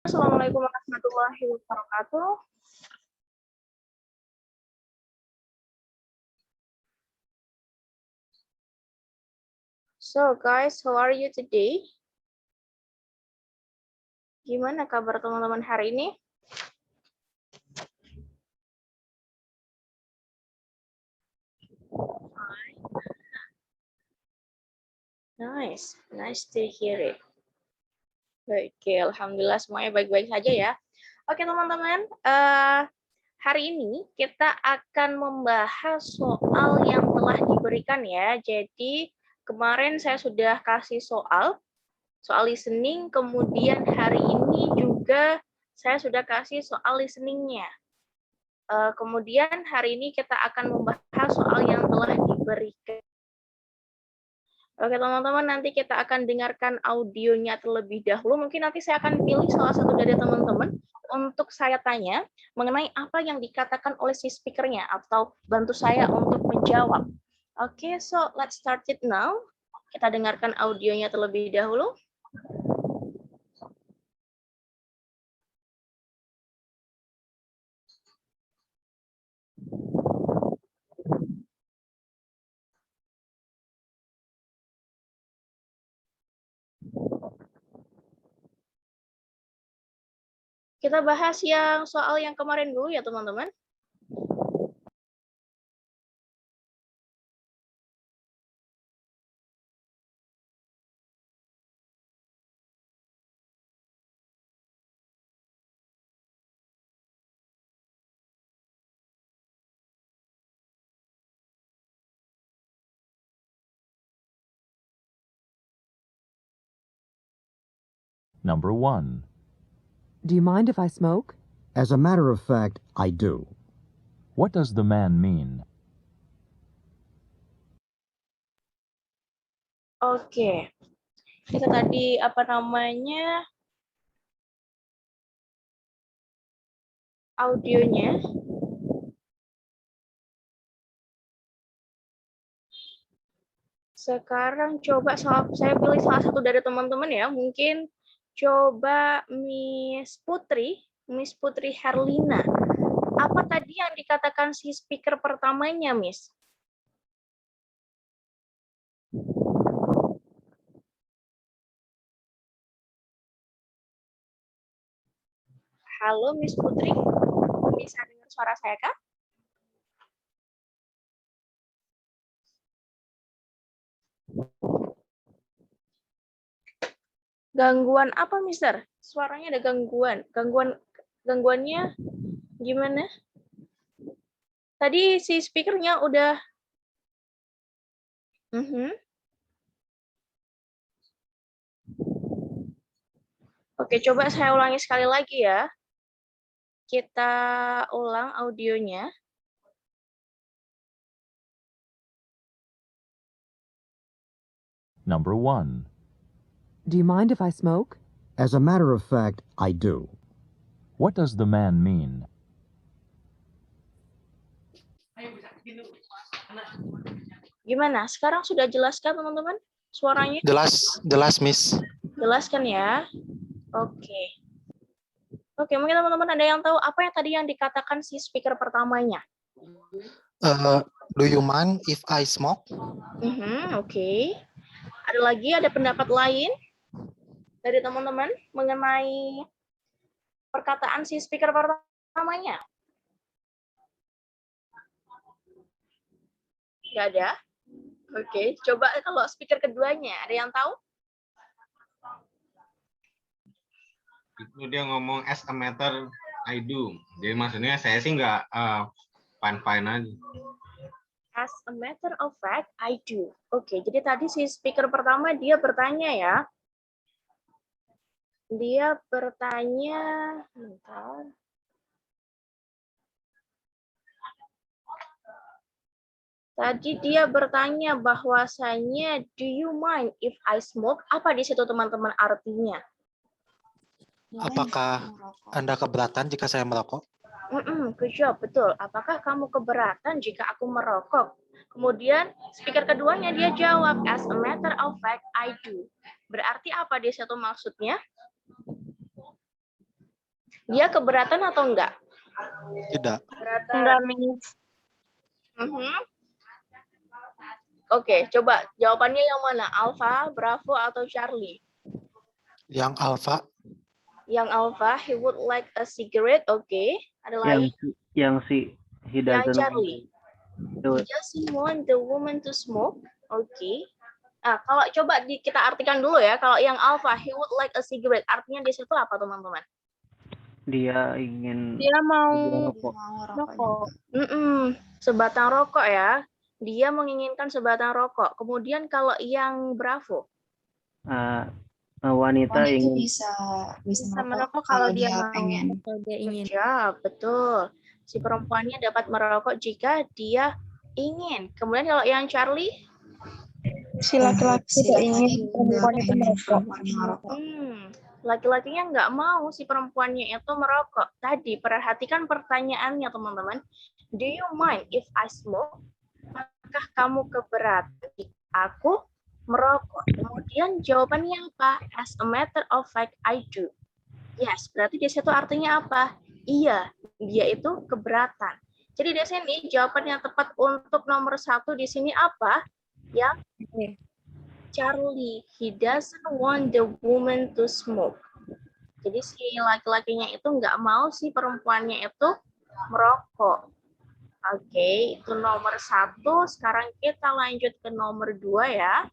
Assalamualaikum warahmatullahi wabarakatuh. So guys, how are you today? Gimana kabar teman-teman hari ini? Nice to hear it. Oke, alhamdulillah semuanya baik-baik saja ya. Oke teman-teman, hari ini kita akan membahas soal yang telah diberikan ya. Jadi kemarin saya sudah kasih soal listening, kemudian hari ini juga saya sudah kasih soal listeningnya. Kemudian hari ini kita akan membahas soal yang telah diberikan. Oke teman-teman, nanti kita akan dengarkan audionya terlebih dahulu. Mungkin nanti saya akan pilih salah satu dari teman-teman untuk saya tanya mengenai apa yang dikatakan oleh si speakernya atau bantu saya untuk menjawab. Oke, so let's start it now. Kita dengarkan audionya terlebih dahulu. Kita bahas yang soal yang kemarin dulu ya teman-teman. Number 1. Do you mind if I smoke? As a matter of fact, I do. What does the man mean? Oke. Kita tadi apa namanya? Audionya. Sekarang coba saya pilih salah satu dari teman-teman ya. Mungkin coba Miss Putri Herlina. Apa tadi yang dikatakan si speaker pertamanya, Miss? Halo Miss Putri, bisa dengar suara saya kah? Gangguan apa, Mister? Suaranya ada gangguan. Gangguannya gimana? Tadi si speakernya udah. Oke, coba saya ulangi sekali lagi ya. Kita ulang audionya. Number 1. Do you mind if I smoke? As a matter of fact, I do. What does the man mean? Gimana? Sekarang sudah jelas kan teman-teman? Suaranya? Jelas, Miss. Jelas kan ya? Oke. Oke, mungkin teman-teman ada yang tahu apa yang tadi yang dikatakan si speaker pertamanya? Do you mind if I smoke? Oke. Ada pendapat lain dari teman-teman mengenai perkataan si speaker pertamanya? Nggak ada? Oke, coba kalau speaker keduanya, ada yang tahu? Itu dia ngomong as a matter I do. Jadi maksudnya saya sih nggak fine-fine aja. As a matter of fact, I do. Oke, jadi tadi si speaker pertama dia bertanya ya. Dia bertanya, bentar. Tadi dia bertanya bahwasanya, do you mind if I smoke? Apa di situ teman-teman artinya? Apakah Anda keberatan jika saya merokok? Good job, betul. Apakah kamu keberatan jika aku merokok? Kemudian speaker keduanya dia jawab, as a matter of fact, I do. Berarti apa di situ maksudnya? Dia keberatan atau enggak? Tidak. Keberatan. Mhm. Oke, coba jawabannya yang mana? Alpha, Bravo, atau Charlie? Yang alfa. Yang Alpha, he would like a cigarette. Oke. Ada lagi? He Yang doesn't Charlie. He doesn't want the woman to smoke. Oke. Nah, kalau coba kita artikan dulu ya. Kalau yang Alpha, he would like a cigarette. Artinya di situ apa, teman-teman? Dia ingin mau rokok. Sebatang rokok ya. Dia menginginkan sebatang rokok. Kemudian kalau yang Bravo, Wanita ingin bisa merokok kalau dia pengen. ya, betul. Si perempuannya dapat merokok jika dia ingin. Kemudian kalau yang Charlie, Si laki-laki tidak ingin perempuan itu merokok. Laki-lakinya nggak mau si perempuannya itu merokok. Tadi perhatikan pertanyaannya, teman-teman. Do you mind if I smoke? Apakah kamu keberatan jika aku merokok? Kemudian jawabannya apa? As a matter of fact, I do. Yes, berarti di situ artinya apa? Iya, dia itu keberatan. Jadi di sini jawaban yang tepat untuk nomor 1 di sini apa? Yang Charlie, he doesn't want the woman to smoke. Jadi si laki-lakinya itu nggak mau si perempuannya itu merokok. Oke, itu nomor 1. Sekarang kita lanjut ke nomor 2 ya.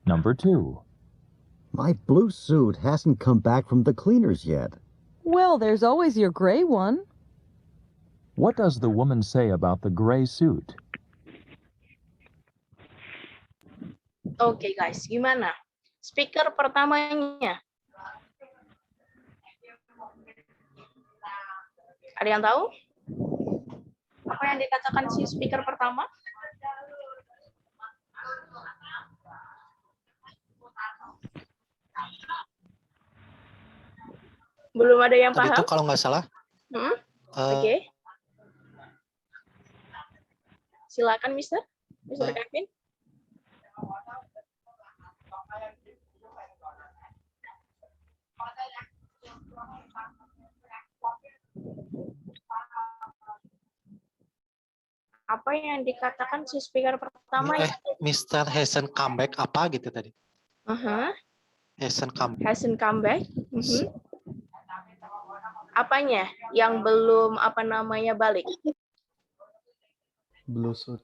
Number 2. My blue suit hasn't come back from the cleaners yet. Well, there's always your gray one. What does the woman say about the gray suit? Oke guys, gimana? Speaker pertamanya. Ada yang tahu? Apa yang dikatakan si speaker pertama? Belum ada yang Tadi paham? itu kalau nggak salah. Oke. Silakan, Mister Kevin. Apa yang dikatakan si speaker pertama? Mr. Hasn't come back apa gitu tadi? Hasn't come back. Apanya yang belum balik? blue suit.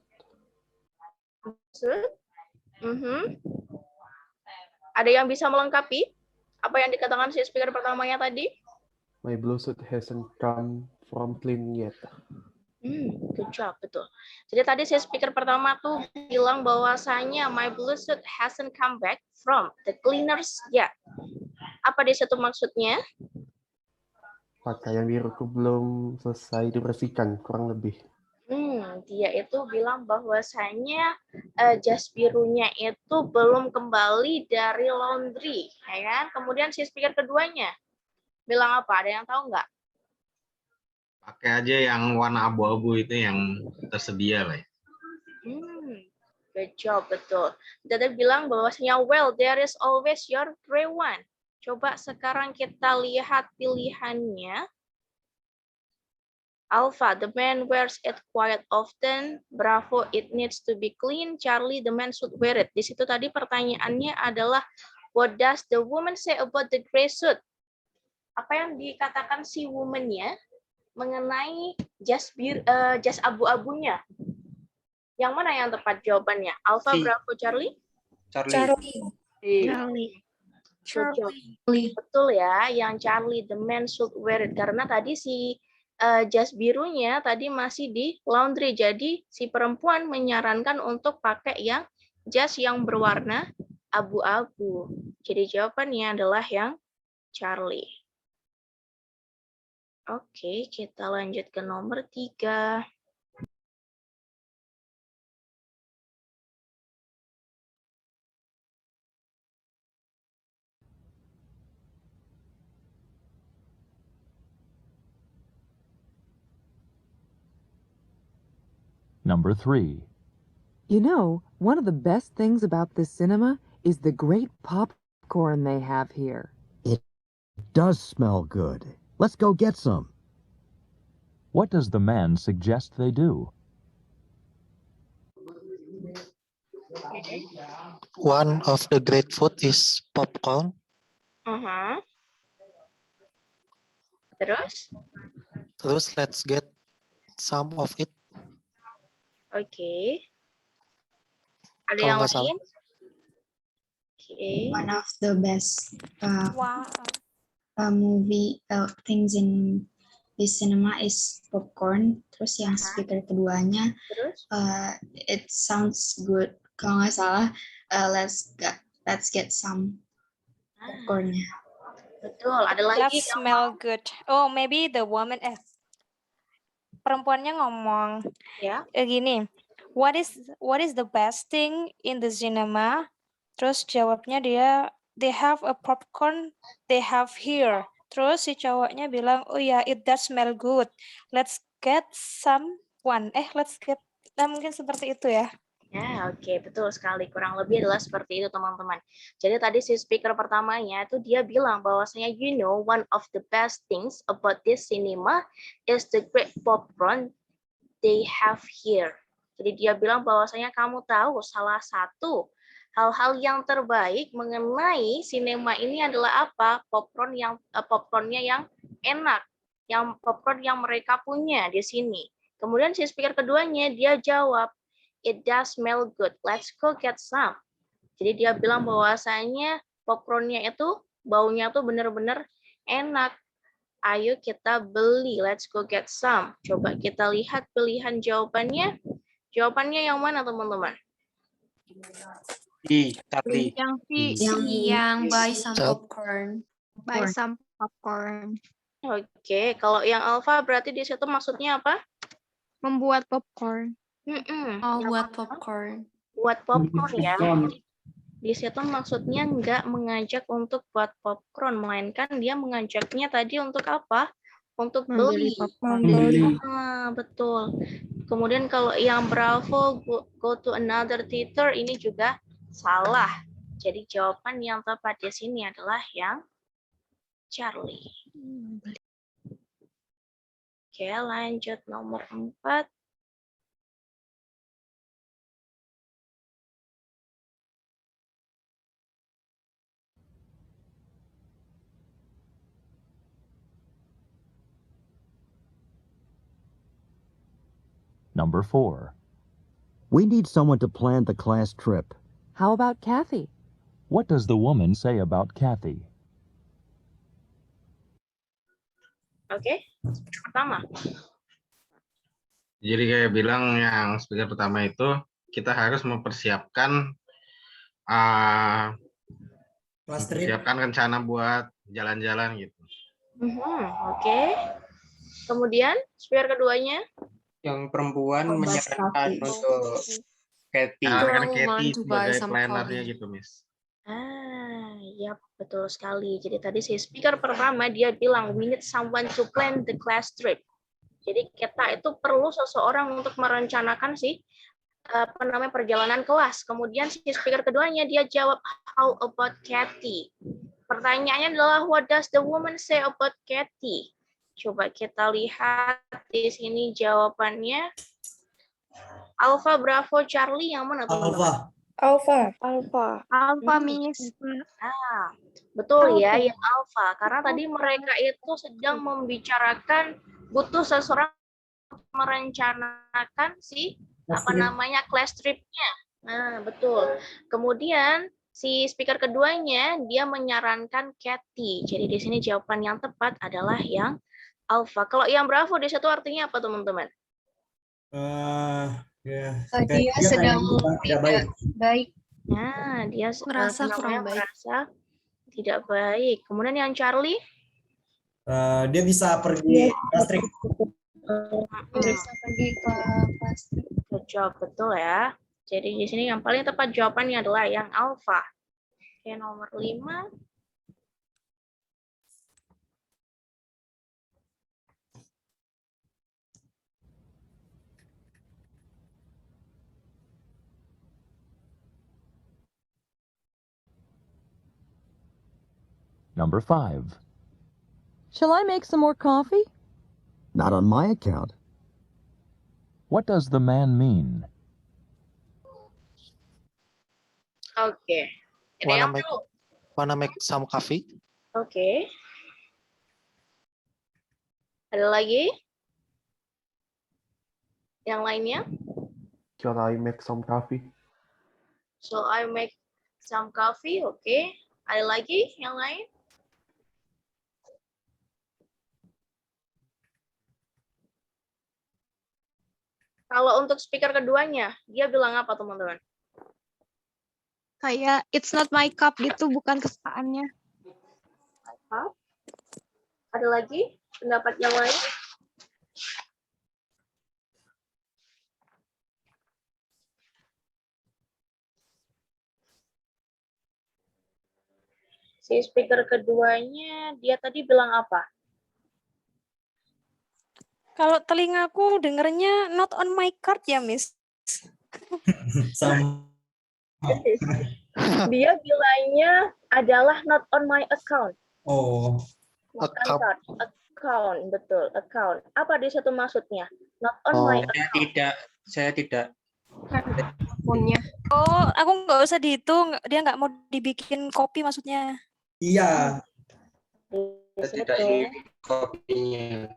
Ada yang bisa melengkapi apa yang dikatakan si speaker pertamanya tadi? My blue suit hasn't come from clean yet. Good job, betul. Jadi tadi si speaker pertama tuh bilang bahwasanya my blue suit hasn't come back from the cleaners yet. Apa di situ maksudnya? Pakaian biruku belum selesai dibersihkan, kurang lebih. Dia itu bilang bahwasanya jas birunya itu belum kembali dari laundry, ya kan? Kemudian si speaker keduanya bilang apa? Ada yang tahu nggak? Pakai aja yang warna abu-abu itu yang tersedia lah. Good job, betul. Dia bilang bahwasanya well, there is always your gray one. Coba sekarang kita lihat pilihannya. Alpha, the man wears it quite often. Bravo, it needs to be clean. Charlie, the man should wear it. Di situ tadi pertanyaannya adalah, what does the woman say about the gray suit? Apa yang dikatakan si woman-nya mengenai jas abu-abunya? Yang mana yang tepat jawabannya? Alpha, Bravo, Charlie? Charlie. Betul ya, yang Charlie, the man should wear it. Karena tadi si jas birunya tadi masih di laundry. Jadi si perempuan menyarankan untuk pakai yang jas yang berwarna abu-abu. Jadi jawabannya adalah yang Charlie. Oke, kita lanjut ke nomor 3. Number 3. You know, one of the best things about this cinema is the great popcorn they have here. It does smell good. Let's go get some. What does the man suggest they do? One of the great food is popcorn. Terus? Terus let's get some of it. Oke. Ada Kalau yang nggak salah. lain? Oke. One of the best Wow. movie things in this cinema is popcorn. Terus yang speaker keduanya, Terus? it sounds good. Kalau nggak salah, let's get some popcornnya. Betul. Ada lagi That yang smell good. Oh, maybe the woman perempuannya ngomong ya? gini. What is the best thing in the cinema? Terus jawabnya dia, they have a popcorn they have here. Terus si cowoknya bilang, oh ya, it does smell good. Let's get someone. Mungkin seperti itu ya. Ya, oke, betul sekali. Kurang lebih adalah seperti itu, teman-teman. Jadi tadi si speaker pertamanya itu dia bilang bahwasanya, you know, one of the best things about this cinema is the great popcorn they have here. Jadi dia bilang bahwasanya kamu tahu salah satu hal-hal yang terbaik mengenai sinema ini adalah apa? Popcornnya yang enak, yang popcorn yang mereka punya di sini. Kemudian si speaker keduanya dia jawab, it does smell good. Let's go get some. Jadi dia bilang bahwasanya popcornnya itu baunya tuh benar-benar enak. Ayo kita beli. Let's go get some. Coba kita lihat pilihan jawabannya. Jawabannya yang mana, teman-teman? Tadi. Yang buy some popcorn. Buy some popcorn. Oke, kalau yang alpha berarti di situ maksudnya apa? Membuat popcorn. Buat popcorn. Buat popcorn ya. Di situ maksudnya nggak mengajak untuk buat popcorn, melainkan dia mengajaknya tadi untuk apa? Untuk beli. Betul. Kemudian kalau yang Bravo go to another theater ini juga salah. Jadi jawaban yang tepat di sini adalah yang Charlie. Oke, lanjut nomor 4. Number 4. We need someone to plan the class trip. How about Kathy? What does the woman say about Kathy? Oke, pertama. Jadi kayak bilang yang speaker pertama itu kita harus mempersiapkan rencana buat jalan-jalan gitu. Oke. Kemudian speaker keduanya? Yang perempuan menyarankan untuk Kathy. Kan Kathy sebagai plannernya gitu, Miss. Ya betul sekali. Jadi tadi si speaker pertama dia bilang we need someone to plan the class trip. Jadi kita itu perlu seseorang untuk merencanakan perjalanan kelas. Kemudian si speaker keduanya dia jawab how about Kathy. Pertanyaannya adalah what does the woman say about Kathy? Coba kita lihat di sini jawabannya. Alpha, Bravo, Charlie yang mana teman-teman? Alpha, Miss. Betul ya, yang Alpha. Karena tadi mereka itu sedang membicarakan butuh seseorang merencanakan class trip-nya. Nah, betul. Kemudian si speaker keduanya dia menyarankan Kathy. Jadi di sini jawaban yang tepat adalah yang Alpha. Kalau yang Bravo di situ artinya apa, teman-teman? Dia sedang tidak baik. Nah, dia merasa tidak baik. Kemudian yang Charlie? Dia bisa pergi class trip. Bisa pergi ke class trip. Good job, betul ya. Jadi di sini yang paling tepat jawabannya adalah yang Alpha. Oke, nomor 5. Number 5. Shall I make some more coffee? Not on my account. What does the man mean? Oke. Ada yang tahu? Wanna make some coffee? Oke. Ada lagi? Yang lainnya? Shall I make some coffee? So I make some coffee. Oke. Ada lagi yang lain? Kalau untuk speaker keduanya, dia bilang apa teman-teman? Kayak it's not my cup gitu, bukan kesukaannya. Apa? Ada lagi pendapat yang lain? Si speaker keduanya, dia tadi bilang apa? Kalau telingaku dengernya not on my card ya, Miss. Sama. Dia bilangnya adalah not on my account. Oh. Bukan card, account, betul, account. Apa di situ maksudnya? Not on my account. Saya tidak. Akunnya. Oh, aku nggak usah dihitung. Dia nggak mau dibikin kopi maksudnya. Iya. Saya tidak ingin kopinya.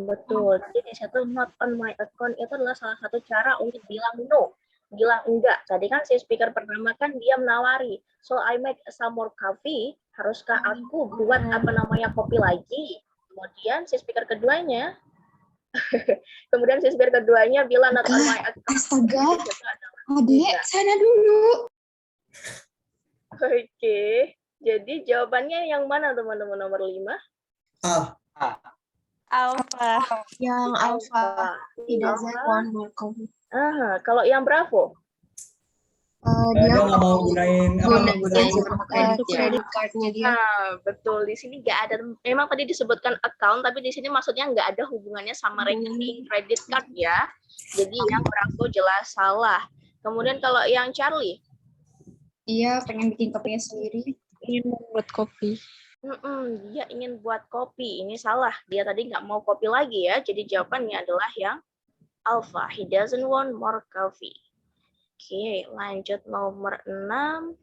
Betul. Jadi di situ not on my account itu adalah salah satu cara untuk bilang no, bilang enggak. Tadi kan si speaker pertama kan dia menawari, so I make some more coffee. Haruskah aku buat apa namanya kopi lagi? Kemudian si speaker keduanya, bilang not on my account. Astaga, Adik, sana dulu. Oke. Jadi jawabannya yang mana teman-teman nomor 5? Alpha. Yang alpha. He doesn't want more coffee. Kalau yang Bravo? Dia nggak mau gunain credit cardnya dia. Betul. Di sini nggak ada. Memang tadi disebutkan account, tapi di sini maksudnya nggak ada hubungannya sama rekening kredit card ya. Jadi yang Bravo jelas salah. Kemudian kalau yang Charlie? Dia pengen bikin kopinya sendiri. Ingin membuat kopi. Dia ingin buat kopi. Ini salah. Dia tadi nggak mau kopi lagi ya. Jadi jawabannya adalah yang Alpha. He doesn't want more coffee. Oke, lanjut nomor 6.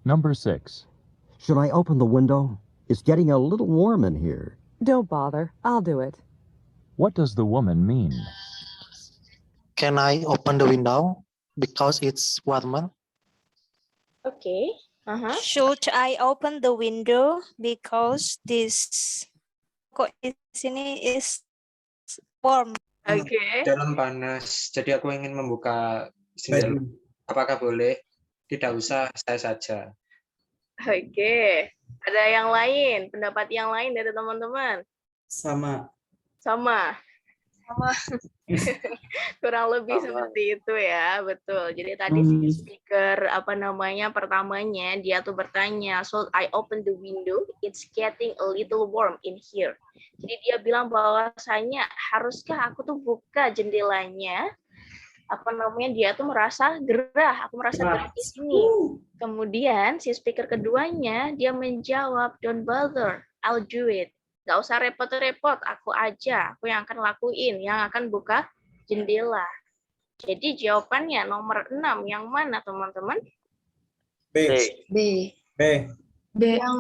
Number 6. Should I open the window? It's getting a little warm in here. Don't bother. I'll do it. What does the woman mean? Can I open the window because it's warmer? Oke. Should I open the window because this kok di sini is warm? Oke. Dalam panas. Jadi aku ingin membuka jendela. Apakah boleh? Tidak usah, saya saja. Oke. Ada yang lain? Pendapat yang lain dari teman-teman? Sama. Kurang lebih seperti itu ya, betul. Jadi tadi si speaker pertamanya dia tuh bertanya, so I open the window, it's getting a little warm in here. Jadi dia bilang bahwasanya haruskah aku tuh buka jendelanya? Dia tuh merasa gerah, aku merasa gerah di sini. Kemudian si speaker keduanya dia menjawab, don't bother, I'll do it. Nggak usah repot-repot, aku aja, aku yang akan lakuin, yang akan buka jendela. Jadi jawabannya nomor 6, yang mana teman-teman? B. Yang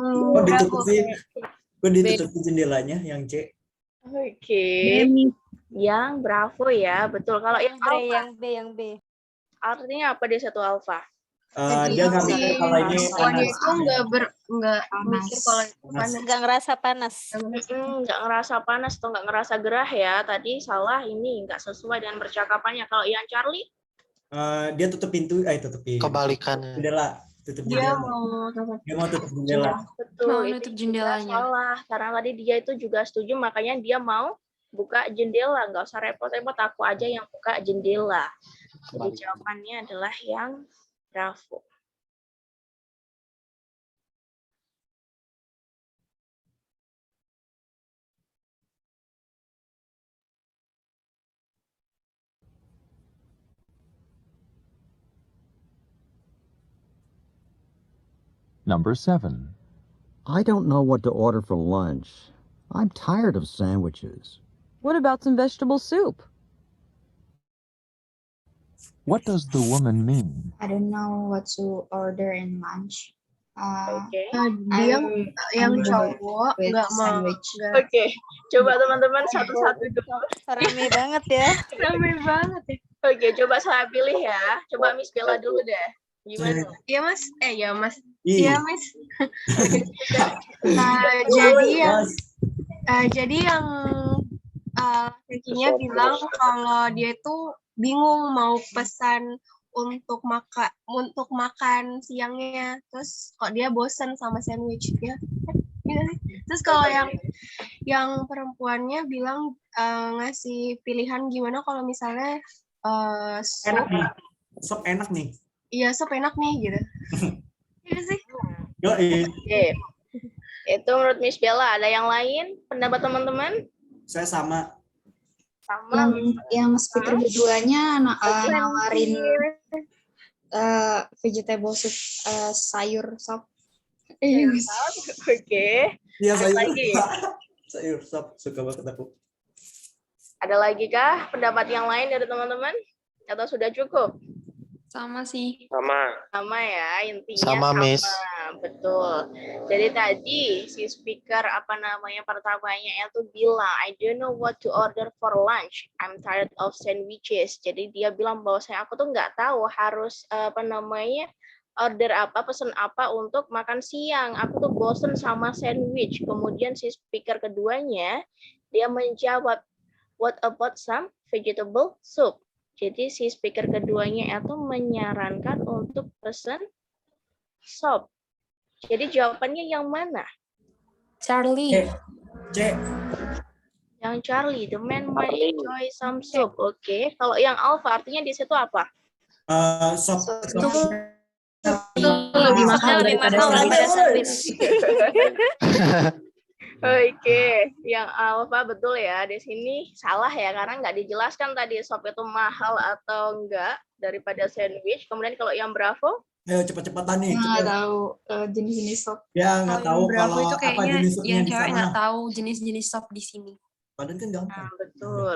ditutupin jendelanya, yang C. Oke. Yang Bravo ya, betul. Kalau yang Alpha, yang B. artinya apa di satu Alpha? Dia nggak mikir kalau ini panas. Itu nggak mikir kalau itu panas. Nggak ngerasa panas. Nggak ngerasa panas atau nggak ngerasa gerah ya. Tadi salah, ini nggak sesuai dengan percakapannya. Kalau yang Charlie? Dia tutup pintu, tutupin. Kebalikannya. Jendela, tutup Dia jendela. mau tutup jendela. Betul, itu juga salah. Karena tadi dia itu juga setuju, makanya dia mau buka jendela. Nggak usah repot-repot, aku aja yang buka jendela. Jadi jawabannya adalah yang Bravo. Number 7. I don't know what to order for lunch. I'm tired of sandwiches. What about some vegetable soup? What does the woman mean? I don't know what to order in lunch. Oke. Dia yang I'm bored cowok with nggak mau. sandwich. Oke, coba teman-teman satu-satu dulu. Rame banget ya. Rame banget ya. Oke, coba saya pilih ya. Coba Miss Bella dulu deh. Gimana? Iya Mas. Iya Mas. Iya. Iya Mas. Jadi yang lakinya bilang kalau dia itu bingung mau pesan untuk makan siangnya, terus kok dia bosan sama sandwich ya. Gitu sih. Terus kalau yang perempuannya bilang ngasih pilihan gimana kalau misalnya sup. Enak nih. Sop enak nih. Iya, sup enak nih gitu. Gitu sih. Oke. Itu menurut Miss Bella. Ada yang lain pendapat teman-teman? Saya sama. Yang speaker keduanya nawarin vegetable soup, sayur sop. Oke. Iya, Ada lagi? sayur sop suka banget aku. Ada lagi kah pendapat yang lain dari teman-teman? Atau sudah cukup? Sama sih. Sama ya, intinya Sama, Miss. Betul. Jadi tadi si speaker pertamanya itu bilang, I don't know what to order for lunch. I'm tired of sandwiches. Jadi dia bilang bahwa aku tuh nggak tahu harus order apa, pesan apa untuk makan siang. Aku tuh bosen sama sandwich. Kemudian si speaker keduanya dia menjawab, what about some vegetable soup? Jadi si speaker keduanya itu menyarankan untuk pesan sop. Jadi jawabannya yang mana? Charlie. C. Yang Charlie, the man might enjoy some soup. Oke. Kalau yang Alpha artinya di situ apa? Sop. Lebih mahal daripada sandwich. Oke, yang Alpha betul ya. Di sini salah ya karena nggak dijelaskan tadi sop itu mahal atau enggak daripada sandwich. Kemudian kalau yang Bravo? Ayo cepat-cepatan nih. Nggak tahu jenis-jenis sop. Ya nggak tahu Bravo kalau itu apa kayaknya jenis sopnya yang di cewek sana. nggak tahu jenis-jenis sop di sini. Padahal kan gampang. Betul.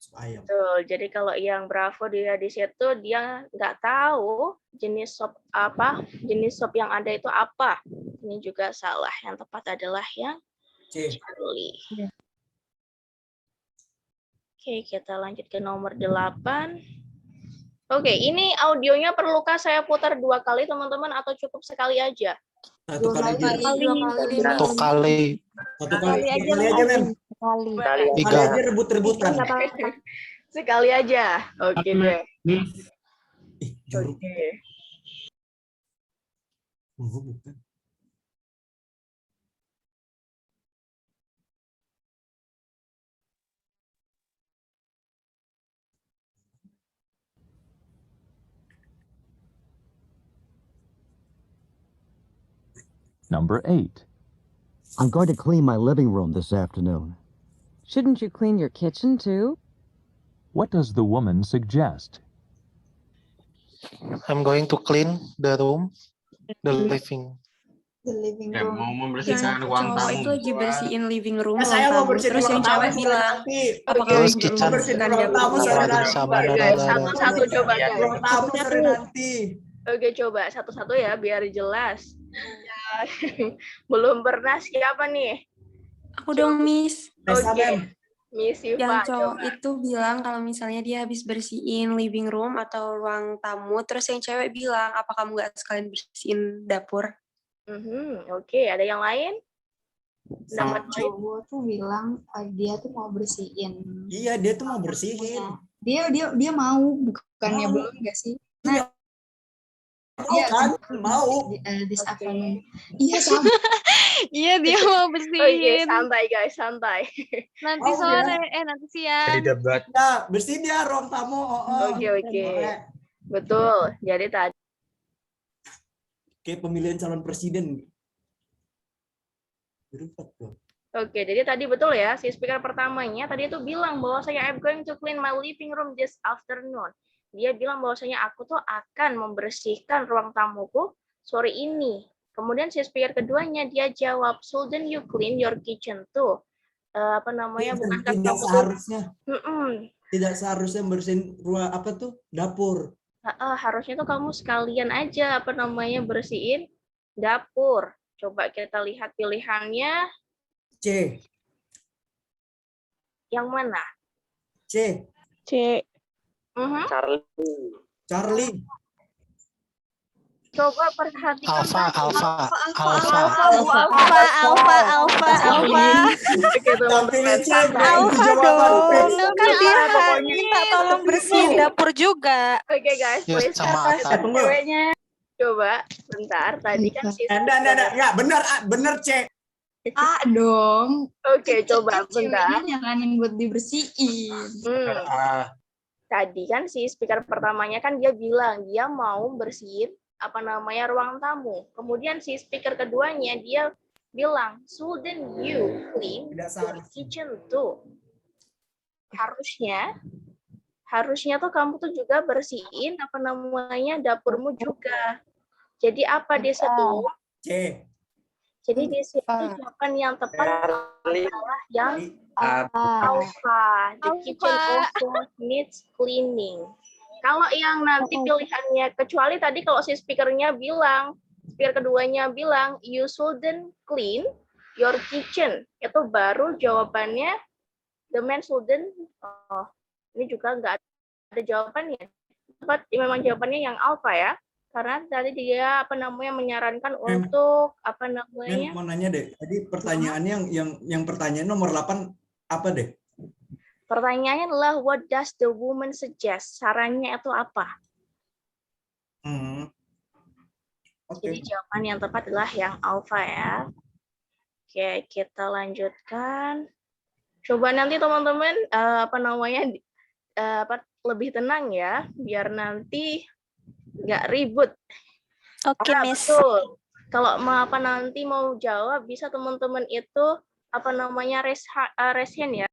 Sop ayam. Betul. Jadi kalau yang Bravo dia di situ dia nggak tahu jenis sop apa, jenis sop yang ada itu apa. Ini juga salah. Yang tepat adalah yang Charlie. Oke, kita lanjut ke nomor 8. Oke, ini audionya perlukah saya putar 2 kali teman-teman atau cukup sekali aja? Satu kali aja. Satu kali. Satu kali aja, Mem. Tiga. Kali aja rebut-rebutan. Sekali aja. Oke deh. Oke. Bukan. Number 8. I'm going to clean my living room this afternoon. Shouldn't you clean your kitchen too? What does the woman suggest? I'm going to clean the room, the living. The living Ya, room. mau membersihkan ruang Cowok tamu. itu lagi bersihin living room Ya, saya mau bersihin terus yang ruang tamu cewek bilang nanti. apakah Terus kamu kitchen. membersihkan Ruang tamu dapur? sore Apa nanti. sama Guys, satu-satu coba guys. Ruang tamu sore nanti. Oke, coba satu-satu ya biar jelas. Belum pernah siapa nih? Aku dong, Miss. Oke. Miss Siva, Yang cowok coba. itu bilang kalau misalnya dia habis bersihin living room atau ruang tamu, terus yang cewek bilang, apa kamu nggak sekalian bersihin dapur? Oke, ada yang lain? Sama cowok tuh bilang dia tuh mau bersihin. Iya, dia tuh mau bersihin. Dia mau, bukannya Mau. belum nggak sih? Mau kan? Mau. This afternoon. Iya sama. Iya, dia mau Oke, bersihin. santai guys, santai. Nanti Oh, sore, nanti siang. debat. Ya, bersihin dia ruang tamu. Oke. Betul. Jadi tadi Kayak pemilihan calon presiden. Berempat tuh. Oke, jadi tadi betul ya, si speaker pertamanya tadi itu bilang bahwa I'm going to clean my living room this afternoon. Dia bilang bahwasanya aku tuh akan membersihkan ruang tamuku sore ini. Kemudian si speaker keduanya dia jawab, shouldn't you clean your kitchen too? Apa namanya? Bukankah Tidak kamu tuh seharusnya. Mm-mm. Tidak seharusnya bersihin ruang apa tuh dapur. Harusnya tuh kamu sekalian aja apa namanya bersihin dapur. Coba kita lihat pilihannya. C. Yang mana? C. C. Charlie. Coba perhatikan. Alfa. Oke, teman-teman. Alfa dong. Kan dia minta tolong bersihin dapur juga. Oke, guys. Ya, Please sama kasih ceweknya. Coba, bentar. Tadi kan si Enggak, benar C. A dong. Oke, coba bentar. Ceweknya nyaranin buat dibersihin. Tadi kan si speaker pertamanya kan dia bilang dia mau bersihin apa namanya ruang tamu. Kemudian si speaker keduanya dia bilang, shouldn't you clean your kitchen too? Harusnya tuh kamu tuh juga bersihin apa namanya dapurmu juga. Jadi apa di situ? C. Jadi di situ jawaban yang tepat adalah yang alpha. The kitchen also needs cleaning. Kalau yang nanti pilihannya, kecuali tadi kalau si speaker keduanya bilang, you shouldn't clean your kitchen. Itu baru jawabannya, the man shouldn't, ini juga nggak ada jawabannya. Tepat, memang jawabannya yang alpha ya. Karena tadi dia menyarankan untuk Men, mau nanya deh. Tadi pertanyaannya yang pertanyaan nomor 8 apa deh? Pertanyaannya adalah what does the woman suggest? Sarannya itu apa? Jadi jawaban yang tepat adalah yang alpha ya. Oke, kita lanjutkan. Coba nanti teman-teman lebih tenang ya, biar nanti nggak ribut. Oke, Miss. Betul. Kalau nanti mau jawab bisa teman-teman itu raise hand ya.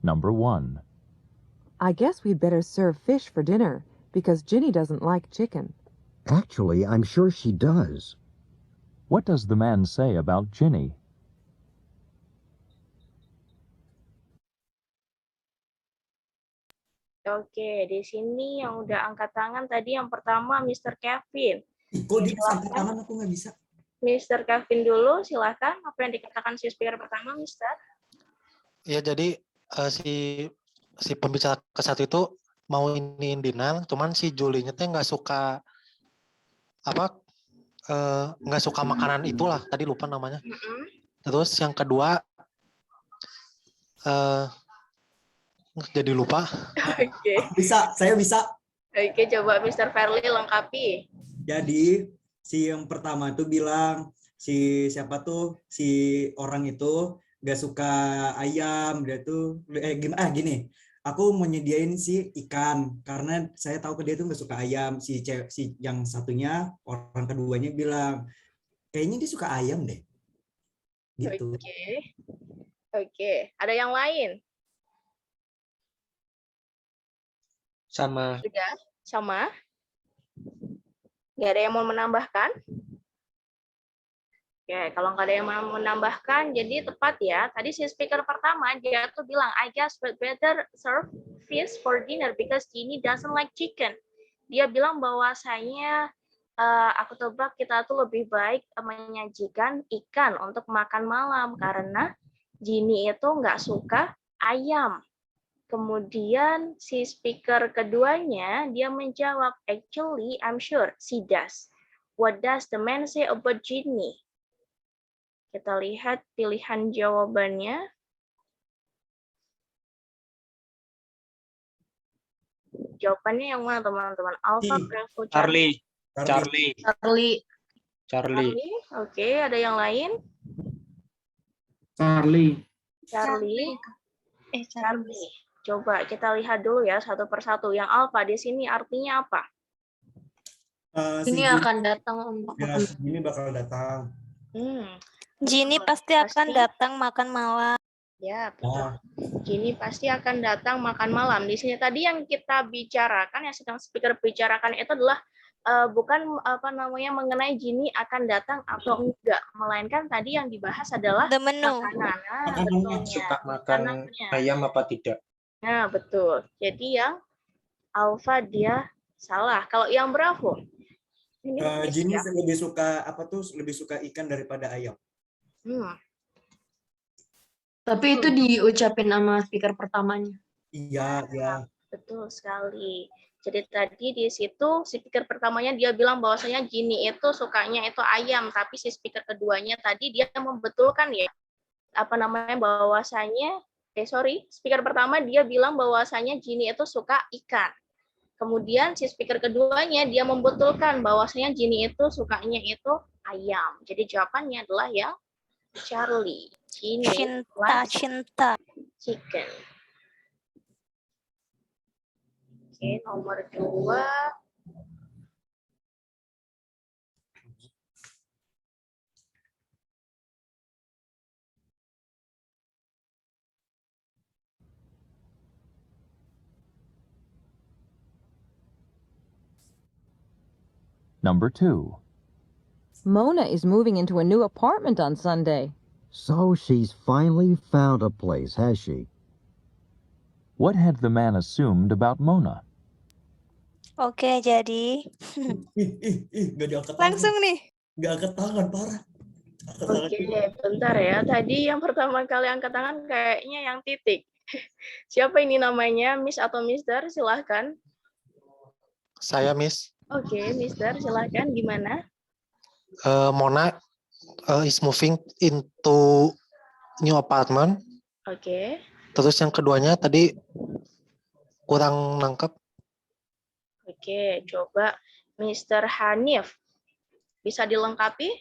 Number 1. I guess we'd better serve fish for dinner because Ginny doesn't like chicken. Actually, I'm sure she does. What does the man say about Ginny? Oke, di sini yang udah angkat tangan tadi yang pertama Mr. Kevin. Kok dia bisa angkat tangan, aku nggak bisa. Mr. Kevin dulu, silakan. Apa yang dikatakan si speaker pertama, Mr.? Ya, jadi si pembicara ke satu itu mau iniin Dinar, cuman si Julinya tuh nggak suka nggak suka makanan itulah, tadi lupa namanya. Terus yang kedua jadi lupa. Oke. Saya bisa. Oke, coba Mr. Fairly lengkapi. Jadi si yang pertama itu bilang si orang itu gak suka ayam, dia tuh gini. Aku mau nyediain si ikan karena saya tahu dia tuh gak suka ayam. Si yang satunya, orang keduanya bilang kayaknya dia suka ayam deh. Gitu. Oke. Ada yang lain? Sama. Sudah? Sama? Nggak ada yang mau menambahkan? Oke, kalau nggak ada yang mau menambahkan, jadi tepat ya. Tadi si speaker pertama, dia tuh bilang, I guess we'd better serve fish for dinner because Ginny doesn't like chicken. Dia bilang bahwasanya aku tebak kita tuh lebih baik menyajikan ikan untuk makan malam karena Ginny itu nggak suka ayam. Kemudian si speaker keduanya dia menjawab, actually I'm sure she does. What does the man say about Ginny? Kita lihat pilihan jawabannya. Jawabannya yang mana teman-teman? Alpha, Bravo, Charlie. Oke, ada yang lain? Charlie. Charlie. Coba kita lihat dulu ya satu persatu. Yang alfa di sini artinya apa? Ini akan datang. Ya, ini bakal datang. Ginny Betul. pasti akan datang makan malam. Ya, betul. Ginny pasti akan datang makan malam. Di sini tadi yang kita bicarakan, yang sedang speaker bicarakan itu adalah bukan mengenai Ginny akan datang atau enggak, melainkan tadi yang dibahas adalah The menu. makanan. Nah, Makanannya betulnya. suka makan Makanannya. ayam apa tidak? Nah, betul. Jadi yang Alpha dia salah. Kalau yang Bravo, ini Ginny ya. lebih suka lebih suka ikan daripada ayam. Tapi itu diucapin sama speaker pertamanya. Iya, iya. Betul sekali. Jadi tadi di situ speaker pertamanya dia bilang bahwasanya Ginny itu sukanya itu ayam, tapi si speaker keduanya tadi dia membetulkan ya bahwasanya speaker pertama dia bilang bahwasanya Ginny itu suka ikan. Kemudian si speaker keduanya dia membetulkan bahwasanya Ginny itu sukanya itu ayam. Jadi jawabannya adalah yang Charlie. Ginny Cinta. Chicken. Oke, nomor 2. Number 2. Mona is moving into a new apartment on Sunday. So she's finally found a place, has she? What had the man assumed about Mona? Oke, jadi Nggak diangkat langsung nih. Nggak angkat tangan, parah. Oke, bentar ya. Tadi yang pertama kali angkat tangan kayaknya yang titik. Siapa ini namanya? Miss atau Mister? Silahkan. Saya, Miss. Oke, Mister, silahkan. Gimana? Mona is moving into new apartment. Oke. Terus yang keduanya tadi kurang nangkep. Oke, coba Mr. Hanif. Bisa dilengkapi?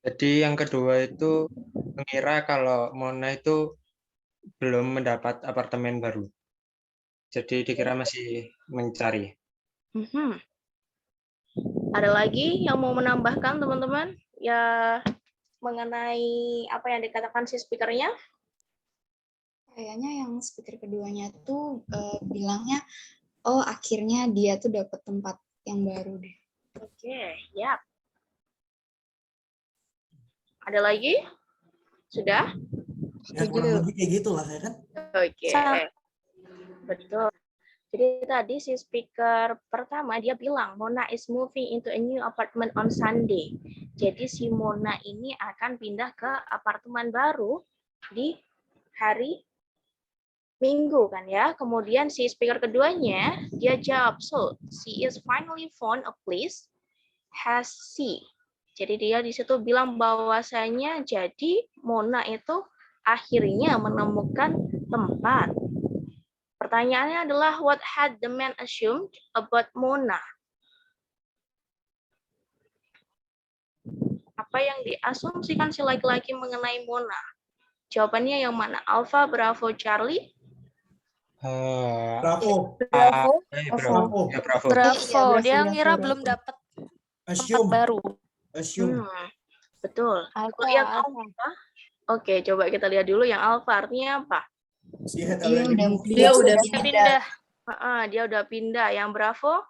Jadi yang kedua itu mengira kalau Mona itu belum mendapat apartemen baru. Jadi dikira masih mencari. Ada lagi yang mau menambahkan teman-teman? Ya mengenai apa yang dikatakan si speakernya? Kayaknya yang speaker keduanya tuh bilangnya, oh akhirnya dia tuh dapat tempat yang baru deh. Oke, ya. Ada lagi? Sudah? Ya, kurang lebih kayak gitulah ya kan? Oke. Betul. Jadi tadi si speaker pertama dia bilang Mona is moving into a new apartment on Sunday. Jadi si Mona ini akan pindah ke apartemen baru di hari Minggu kan ya. Kemudian si speaker keduanya dia jawab, so she is finally found a place, has she. Jadi dia di situ bilang bahwasanya jadi Mona itu akhirnya menemukan tempat. Pertanyaannya adalah what had the man assumed about Mona? Apa yang diasumsikan si laki-laki mengenai Mona? Jawabannya yang mana? Alpha, Bravo, Charlie? Bravo. Bravo. Bravo. Ya, Bravo. Bravo. Dia ngira belum dapat tempat baru. Assume. Betul. Alpha, Kalau yang Alpha, oke, coba kita lihat dulu yang Alpha artinya apa? Dia udah pindah. Dia udah pindah. Yang Bravo?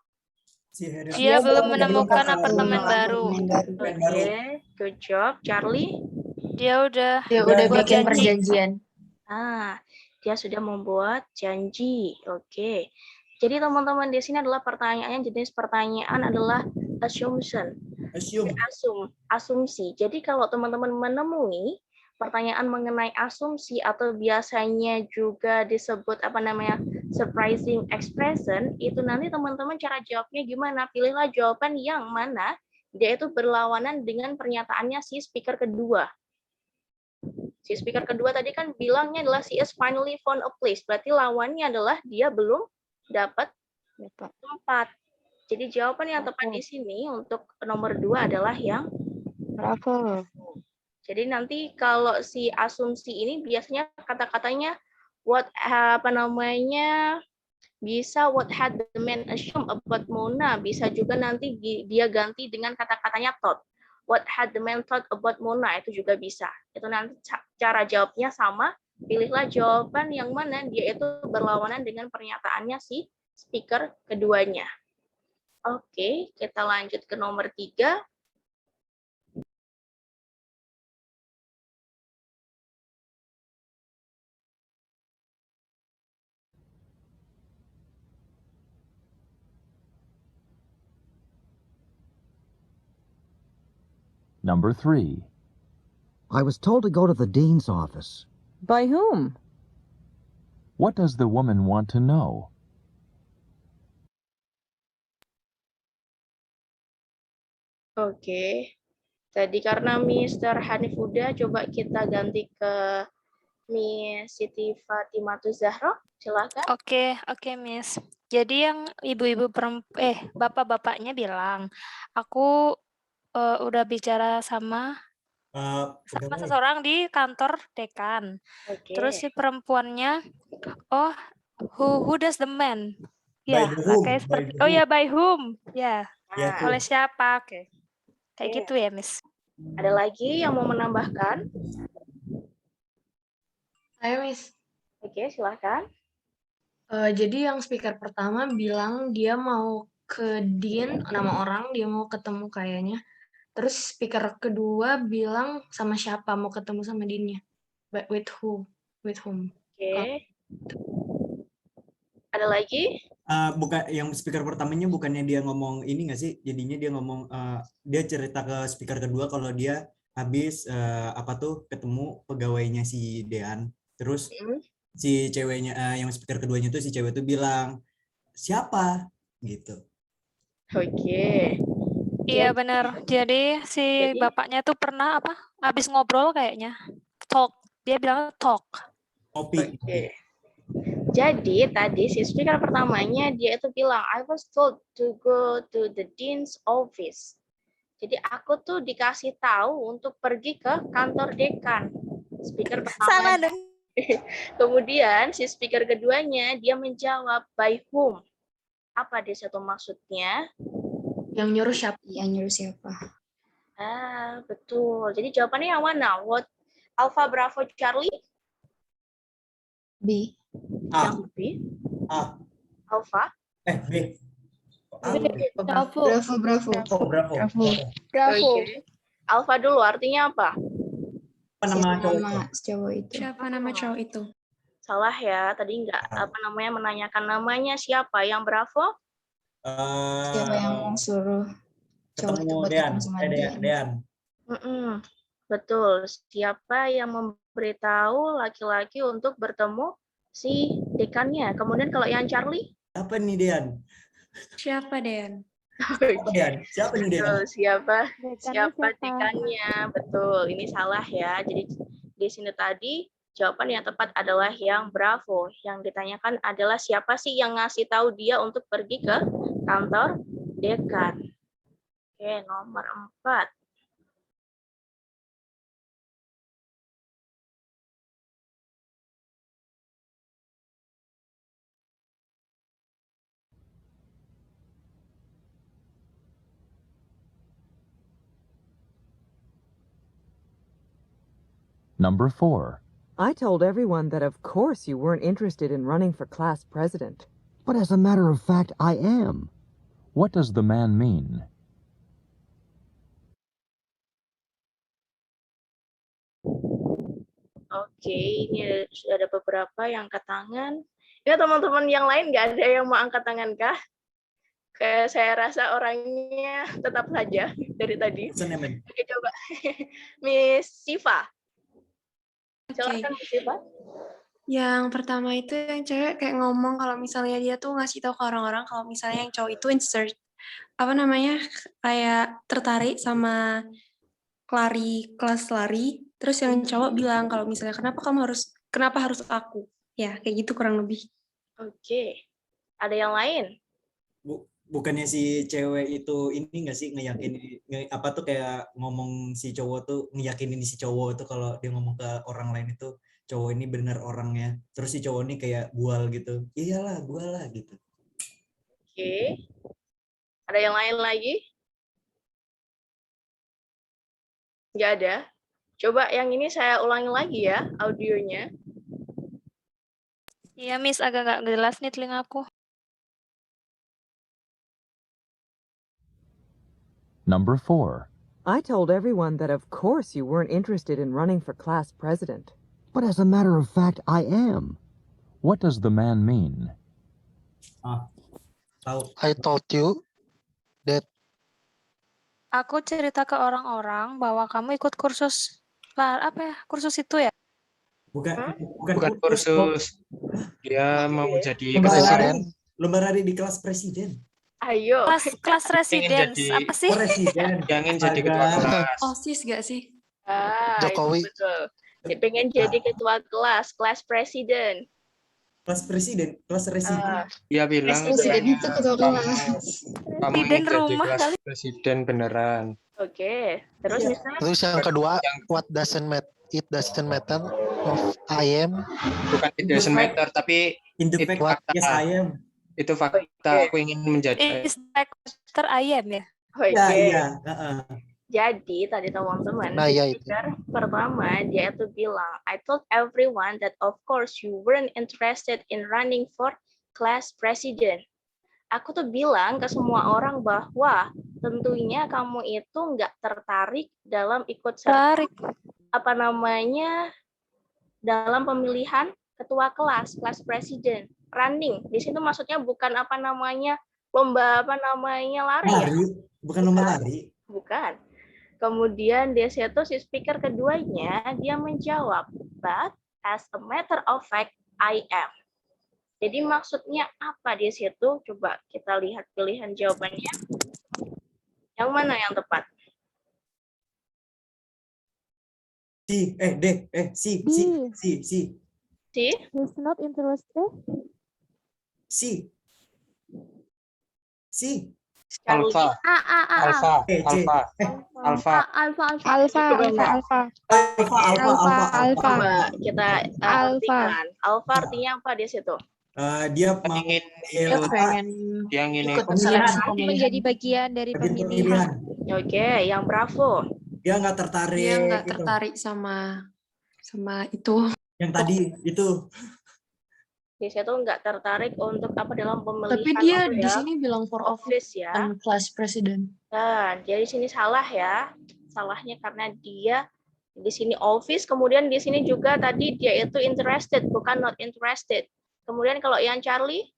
Dia belum menemukan apartemen baru. Oke, good job. Charlie? Dia udah bikin perjanjian. Dia sudah membuat janji. Oke. Jadi teman-teman di sini adalah pertanyaannya, jenis pertanyaan adalah assumption. Asumsi. Jadi kalau teman-teman menemui pertanyaan mengenai asumsi atau biasanya juga disebut surprising expression, itu nanti teman-teman cara jawabnya gimana? Pilihlah jawaban yang mana dia itu berlawanan dengan pernyataannya si speaker kedua. Si speaker kedua tadi kan bilangnya adalah she is finally found a place. Berarti lawannya adalah dia belum dapat tempat. Jadi jawaban yang tepat di sini untuk nomor 2 adalah yang Bravo. Jadi nanti kalau si asumsi ini biasanya kata-katanya what what had the man assumed about Mona, bisa juga nanti dia ganti dengan kata-katanya thought. What had the man thought about Mona? Itu juga bisa. Itu nanti cara jawabnya sama. Pilihlah jawaban yang mana dia itu berlawanan dengan pernyataannya si speaker keduanya. Oke, kita lanjut ke nomor 3. Number 3. I was told to go to the dean's office. By whom? What does the woman want to know? Oke. Tadi karena Mr. Hanif udah, coba kita ganti ke Miss Siti Fatimah Zahra. Silakan. Oke, Miss. Jadi yang ibu-ibu bapak-bapaknya bilang, aku udah bicara sama seseorang di kantor dekan. Terus si perempuannya, who does the man? Ya, pakai seperti by whom? Ya, oleh siapa? Oke. Kayak gitu ya, Miss. Ada lagi yang mau menambahkan? Ayo, Miss. Oke, silakan. Jadi yang speaker pertama bilang dia mau ke Dean, nama orang, dia mau ketemu kayaknya. Terus speaker kedua bilang sama siapa mau ketemu sama Dean-nya. But with who? With whom? Oke. Ada lagi? Bukan yang speaker pertamanya bukannya dia ngomong ini nggak sih? Jadinya dia ngomong dia cerita ke speaker kedua kalau dia habis ketemu pegawainya si Dean. Terus si ceweknya yang speaker keduanya tuh si cewek tuh bilang siapa gitu. Oke. Iya benar. Jadi si bapaknya tuh pernah habis ngobrol kayaknya. Talk. Dia bilang talk. Kopi. Oke. Jadi tadi si speaker pertamanya dia itu bilang I was told to go to the dean's office. Jadi aku tuh dikasih tahu untuk pergi ke kantor dekan. Speaker pertama. Salah dong. Kemudian si speaker keduanya dia menjawab by whom. Apa di situ maksudnya? Yang nyuruh siapa? Yang nyuruh siapa? Betul. Jadi jawabannya yang mana? What Alpha Bravo Charlie? B. Yang B. Alpha? B. Bravo. Okay. Alpha dulu artinya apa? Siapa nama cowok itu? Salah ya, tadi nggak menanyakan namanya siapa yang Bravo? Siapa yang mau suruh cowok itu buat ketemu sama Dean? Betul. Siapa yang memberitahu laki-laki untuk bertemu si dekannya? Kemudian kalau yang Charlie? Apa nih Dean? Siapa Dean? Siapa nih Dean? Siapa dekannya? Betul. Ini salah ya. Jadi di sini tadi jawaban yang tepat adalah yang Bravo. Yang ditanyakan adalah siapa sih yang ngasih tahu dia untuk pergi ke kantor dekan. Oke, nomor 4. Number 4. I told everyone that of course you weren't interested in running for class president. But as a matter of fact, I am. What does the man mean? Oke, ini sudah ada beberapa yang angkat tangan. Ya teman-teman yang lain nggak ada yang mau angkat tangan kah? Kayak saya rasa orangnya tetap saja dari tadi. Oke, coba Miss Siva. Silakan Miss Siva. Yang pertama itu yang cewek kayak ngomong kalau misalnya dia tuh ngasih tahu ke orang-orang kalau misalnya yang cowok itu kayak tertarik sama kelas lari. Terus yang cowok bilang kalau misalnya kenapa harus aku? Ya, kayak gitu kurang lebih. Oke. Ada yang lain? Bukannya si cewek itu ini nggak sih kayak ngomong si cowok tuh ngeyakinin si cowok tuh kalau dia ngomong ke orang lain itu cowok ini benar orangnya. Terus si cowok ini kayak bual gitu. Iyalah, bual lah gitu. Oke. Ada yang lain lagi? Nggak ada. Coba yang ini saya ulangi lagi ya audionya. Iya, Miss, agak nggak jelas nih telingaku. Number 4. I told everyone that of course you weren't interested in running for class president. But as a matter of fact, I am. What does the man mean? I told you that. Aku cerita ke orang-orang bahwa kamu ikut kursus kursus itu ya? Bukan kursus. Dia mau jadi Lomba presiden. lari di kelas presiden. Ayo. Kelas residence jadi- apa sih? Presiden. Jangan jadi ketua kelas. OSIS gak sih? Jokowi. Itu betul. Dia pengen jadi ketua kelas presiden. Kelas presiden, kelas residen. Dia bilang Presiden itu ketua kelas. kamu Presiden ingin jadi rumah kelas kali. presiden beneran. Oke. Terus misalnya Terus yang kedua, what doesn't matter? It doesn't matter of I am. Bukan it doesn't matter, tapi In the it fact, fakta. yes I am. Itu fakta. Aku ingin menjadi. Is that Dr. Ayam ya? Oke. Iya. Jadi tadi teman-teman, Nah, ya itu. speaker pertama dia itu bilang, I told everyone that of course you weren't interested in running for class president. Aku tuh bilang ke semua orang bahwa tentunya kamu itu nggak tertarik dalam ikut serta dalam pemilihan ketua kelas presiden. Running di situ maksudnya bukan lomba lari ya? Bukan lomba lari. Bukan. Kemudian di situ si speaker keduanya dia menjawab, but as a matter of fact I am. Jadi maksudnya apa di situ? Coba kita lihat pilihan jawabannya. Yang mana yang tepat? Si. He's not interested. Si. Alfa. Alfa. Coba kita artikan. Alfa artinya apa di situ? Dia ingin menjadi bagian dari pemilihan. Oke, yang Bravo. Dia nggak tertarik. Dia nggak gitu. tertarik sama itu. Yang tadi itu. Di situ nggak tertarik untuk dalam pemilihan. Tapi dia di sini bilang for office ya. Dan class president. Dan dia di sini salah ya. Salahnya karena dia di sini office, kemudian di sini juga tadi dia itu interested, bukan not interested. Kemudian kalau yang Charlie?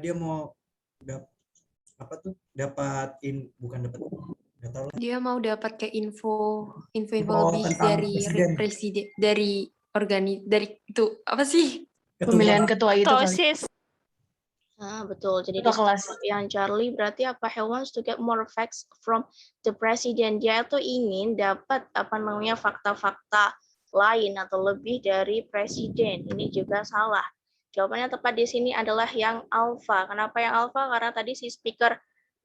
Dia mau Dia mau dapat kayak info lebih dari presiden, dari itu apa sih? Pemilihan ketua itu kali. Betul. Jadi Ketua kelas. yang Charlie berarti apa? He wants to get more facts from the president. Dia tuh ingin dapat fakta-fakta lain atau lebih dari presiden. Ini juga salah. Jawabannya tepat di sini adalah yang alpha. Kenapa yang alpha? Karena tadi si speaker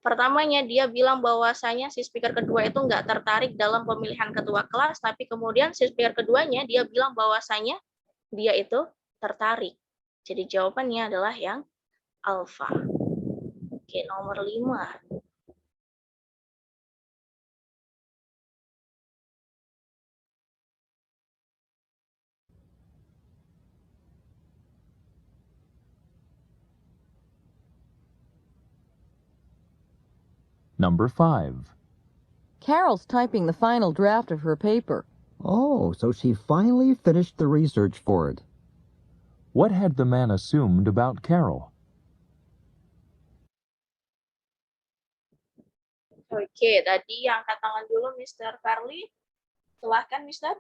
pertamanya dia bilang bahwasanya si speaker kedua itu nggak tertarik dalam pemilihan ketua kelas, tapi kemudian si speaker keduanya dia bilang bahwasanya dia itu tertarik. Jadi jawabannya adalah yang alpha. Oke, nomor 5. Number 5. Carol's typing the final draft of her paper. Oh, so she finally finished the research for it. What had the man assumed about Carol? Oke, tadi yang angkat tangan dulu Mr. Carly. Silahkan, Mr.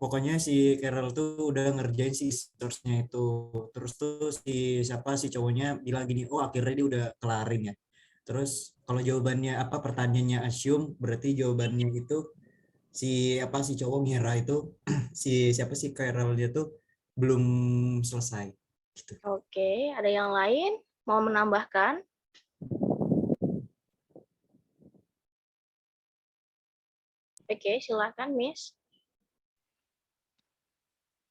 Pokoknya si Carol tuh udah ngerjain si source-nya itu. Terus tuh si cowoknya bilang gini, oh akhirnya dia udah kelarin ya. Terus kalau jawabannya pertanyaannya assume, berarti jawabannya itu si cowok ngira itu si Carol dia tuh belum selesai. Gitu. Oke, ada yang lain mau menambahkan? Oke, silakan Miss.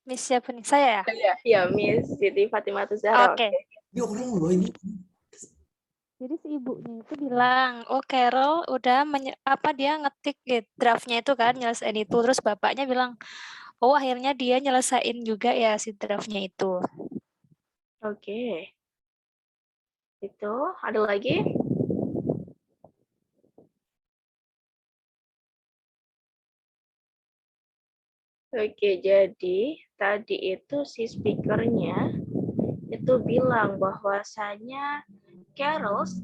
Miss siapa nih? Saya ya? Ya, Miss Siti Fatimah Zahra. Oke. Ini orang loh ini. Jadi si ibunya itu bilang, oh Carol udah dia ngetik draftnya itu kan, nyelesain itu. Terus bapaknya bilang, oh akhirnya dia nyelesain juga ya si draftnya itu. Oke. Itu ada lagi? Oke, jadi tadi itu si speakernya itu bilang bahwasanya Carol's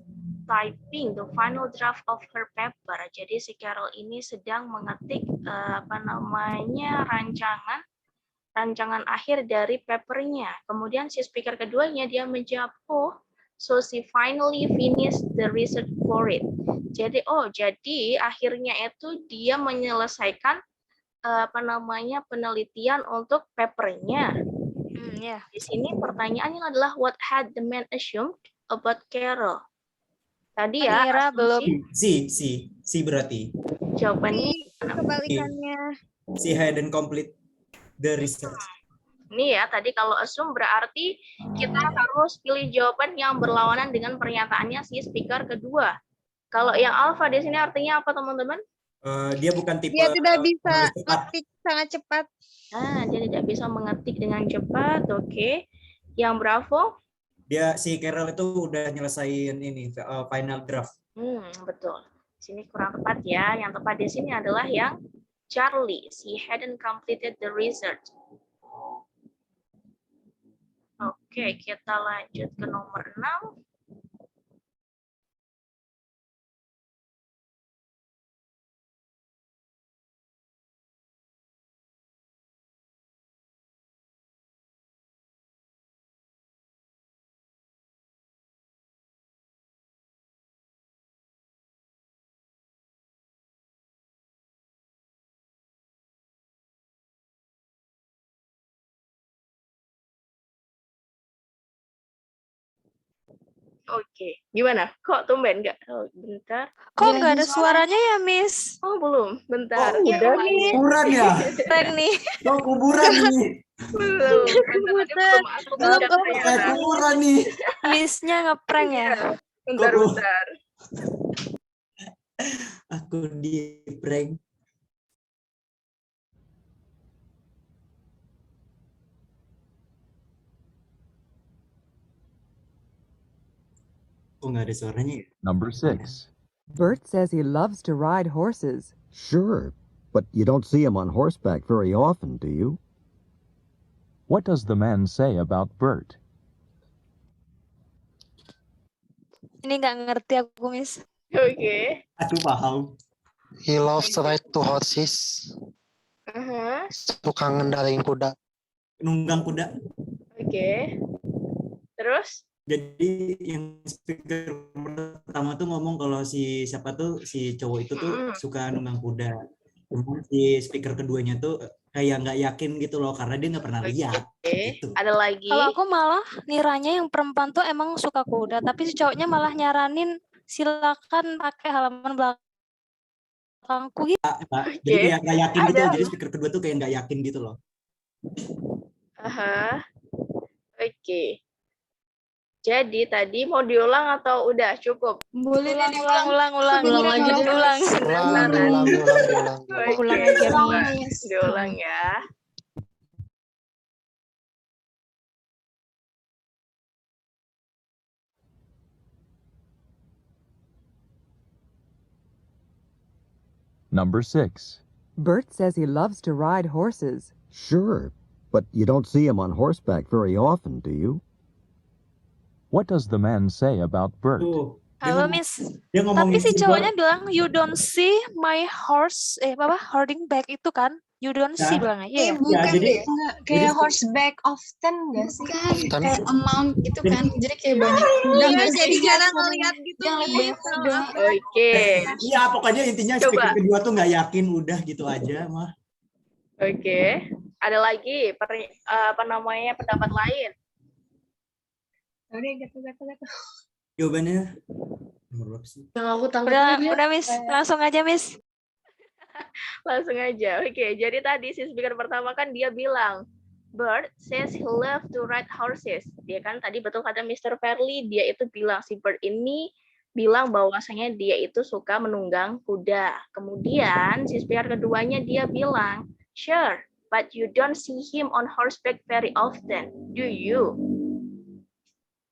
typing the final draft of her paper. Jadi si Carol ini sedang mengetik rancangan akhir dari papernya. Kemudian si speaker keduanya dia menjawab, oh, so she finally finished the research for it. Jadi akhirnya itu dia menyelesaikan penelitian untuk papernya. Yeah. Di sini pertanyaannya adalah what had the man assumed about Carol? Tadi ya, Mengira belum. Si berarti. Jawabannya kebalikannya. Si hadn't complete the research. Ini ya, tadi kalau assume berarti kita harus pilih jawaban yang berlawanan dengan pernyataannya si speaker kedua. Kalau yang alpha di sini artinya apa, teman-teman? Dia bukan tipe. Dia tidak bisa mengetik sangat cepat. Dia tidak bisa mengetik dengan cepat. Oke. Yang bravo? Si Carol itu udah nyelesain ini final draft. Betul. Sini kurang tepat ya. Yang tepat di sini adalah yang Charlie. She hadn't completed the research. Oke, kita lanjut ke nomor 6. Oke, gimana? Kok tumben nggak? Oh, bentar. Kok nggak ada suaranya ya, Miss? Oh, belum. Bentar. Oh, udah nih. Kuburan ya? Keren nih. Oh, kuburan nih. Belum. Bentar, kuburan nih. Miss-nya ngeprank ya? Bentar. Aku di prank. Oh, nggak ada suaranya ya? Number 6. Bert says he loves to ride horses. Sure, but you don't see him on horseback very often, do you? What does the man say about Bert? Ini nggak ngerti aku, Miss. Oke. Aku paham. He loves to ride to horses. Suka ngendarain kuda. Nunggang kuda. Oke. Terus? Jadi yang speaker pertama tuh ngomong kalau si cowok itu tuh suka nunggang kuda. Kemudian si speaker keduanya tuh kayak nggak yakin gitu loh karena dia nggak pernah lihat. Gitu. Ada lagi? Kalau aku malah niranya yang perempuan tuh emang suka kuda, tapi si cowoknya malah nyaranin silakan pakai halaman belakangku gitu. Jadi kayak nggak yakin gitu. Jadi speaker kedua tuh kayak nggak yakin gitu loh. Oke. Jadi tadi mau diulang atau udah cukup? Boleh ulang aja. Diulang ya. Number 6. Bert says he loves to ride horses. Sure, but you don't see him on horseback very often, do you? What does the man say about Bert? Halo, Miss. Tapi si cowoknya bilang, you don't see my horse, holding back itu kan? You don't see bilangnya. Iya. Bukan deh. Kayak horseback often nggak sih? Bukan, kayak amount gitu kan. Jadi kayak banyak kuda. Iya, jadi jarang ngeliat gitu. Oke. Iya, pokoknya intinya speaker kedua tuh nggak yakin, udah gitu aja mah. Oke. Ada lagi pendapat lain? Udah, gitu. Jawabannya nomor berapa sih? Yang aku tangkap udah Miss, langsung aja Miss. Langsung aja. Oke, jadi tadi si speaker pertama kan dia bilang, Bert says he loves to ride horses. Dia kan tadi betul kata Mr. Fairley, dia itu bilang si Bert ini bilang bahwasanya dia itu suka menunggang kuda. Kemudian si speaker keduanya dia bilang, sure, but you don't see him on horseback very often, do you?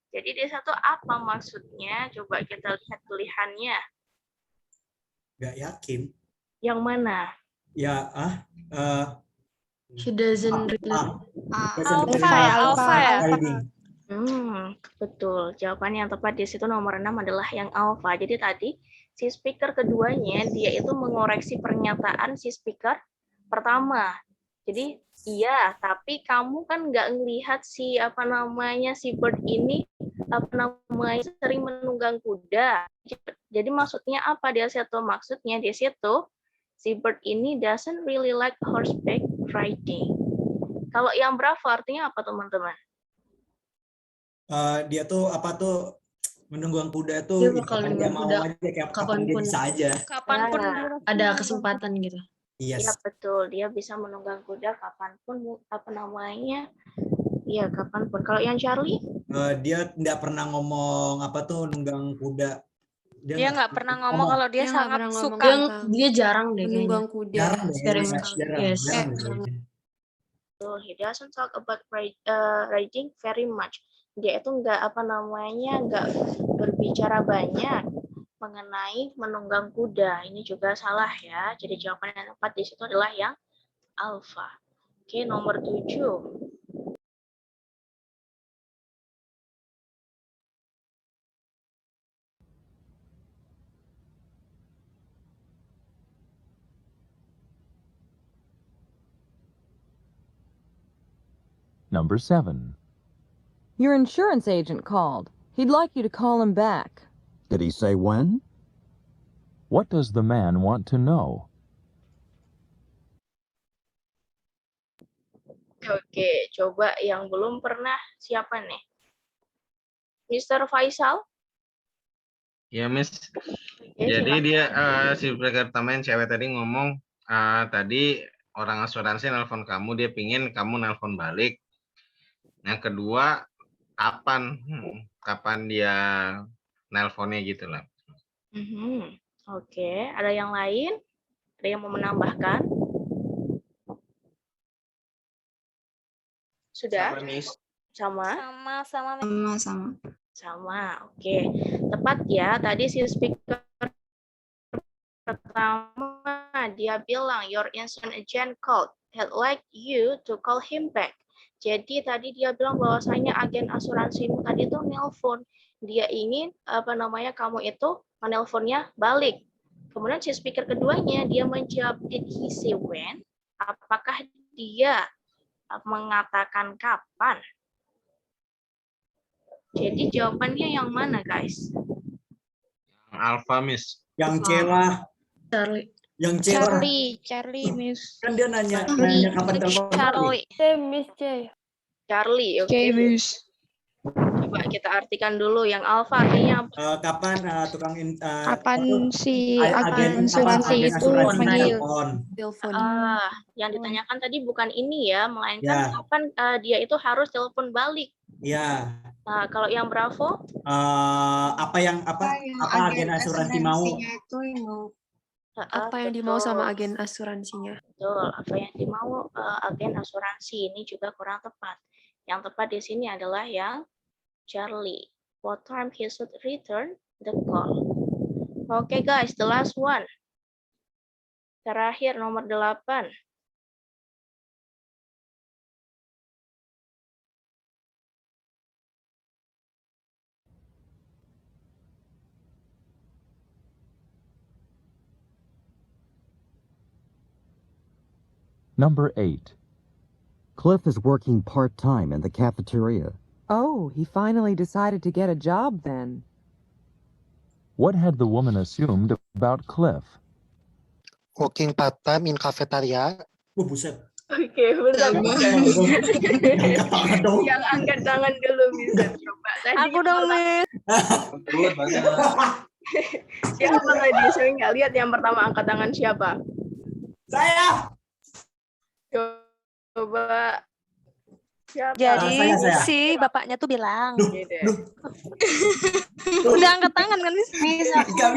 Jadi di satu apa maksudnya? Coba kita lihat tulisannya. Gak yakin. Yang mana? Ya, He doesn't really. Alpha ya. Betul. Jawaban yang tepat di situ nomor 6 adalah yang alpha. Jadi tadi si speaker keduanya dia itu mengoreksi pernyataan si speaker pertama. Jadi iya, tapi kamu kan nggak ngelihat si si bird ini sering menunggang kuda. Jadi maksudnya apa dia situ? Maksudnya di situ si bird ini doesn't really like horseback riding. Kalau yang bravo artinya apa teman-teman? Dia tuh menunggang kuda tuh Dia bakal nunggang kuda kapan dia bisa aja. Kapanpun ada kesempatan gitu. Iya betul, dia bisa menunggang kuda kapanpun Iya kapanpun. Kalau yang Charlie? Dia tidak pernah ngomong nunggang kuda. Dia nggak pernah ngomong kalau dia sangat suka. Dia jarang deh menunggang kuda. Jarang deh. Yes. So, he doesn't talk about riding very much. Dia itu nggak berbicara banyak mengenai menunggang kuda. Ini juga salah ya. Jadi jawaban yang tepat di situ adalah yang alpha. Oke, nomor 7. Number 7. Your insurance agent called. He'd like you to call him back. Did he say when? What does the man want to know? Oke, coba yang belum pernah siapa nih? Mr. Faisal? Ya, Miss. Jadi dia si speaker pertama yang cewek tadi ngomong tadi orang asuransi nelpon kamu, dia pingin kamu nelpon balik. Yang kedua, kapan dia nelponnya gitu lah. Oke, ada yang lain? Ada yang mau menambahkan? Sudah? Sama? Sama, oke. Tepat ya, tadi si speaker pertama dia bilang, your insurance agent called. He'd like you to call him back. Jadi tadi dia bilang bahwasanya agen asuransimu tadi itu nelpon. Dia ingin kamu itu menelponnya balik. Kemudian si speaker keduanya dia menjawab, did he say when? Apakah dia mengatakan kapan? Jadi jawabannya yang mana, guys? Alpha, Miss. Yang celah. Charlie. Yang celah. Charlie, Miss. Kan dia nanya kapan telepon. Miss C. Charlie, oke. Miss. Coba kita artikan dulu yang alpha artinya apa? Kapan Kapan si agen asuransi itu manggil telepon? Yang ditanyakan tadi bukan ini ya, melainkan kapan dia itu harus telepon balik. Ya. Kalau yang bravo? Apa agen asuransi mau? Apa yang dimau sama agen asuransinya? Betul, apa yang dimau agen asuransi ini juga kurang tepat. Yang tepat di sini adalah yang Charlie. What time he should return the call? Oke guys, the last one. Terakhir nomor 8. Number 8. Cliff is working part-time in the cafeteria. Oh, he finally decided to get a job then. What had the woman assumed about Cliff? Working part-time in cafeteria. Buset. Oke, bentar. Yang angkat tangan dulu bisa coba. Aku dong, Miss. Siapa tadi? Saya nggak lihat yang pertama angkat tangan siapa. Saya. Coba Siapa? Jadi saya. si bapaknya tuh bilang, Gitu. udah angkat tangan kan Miss? Miss, Coba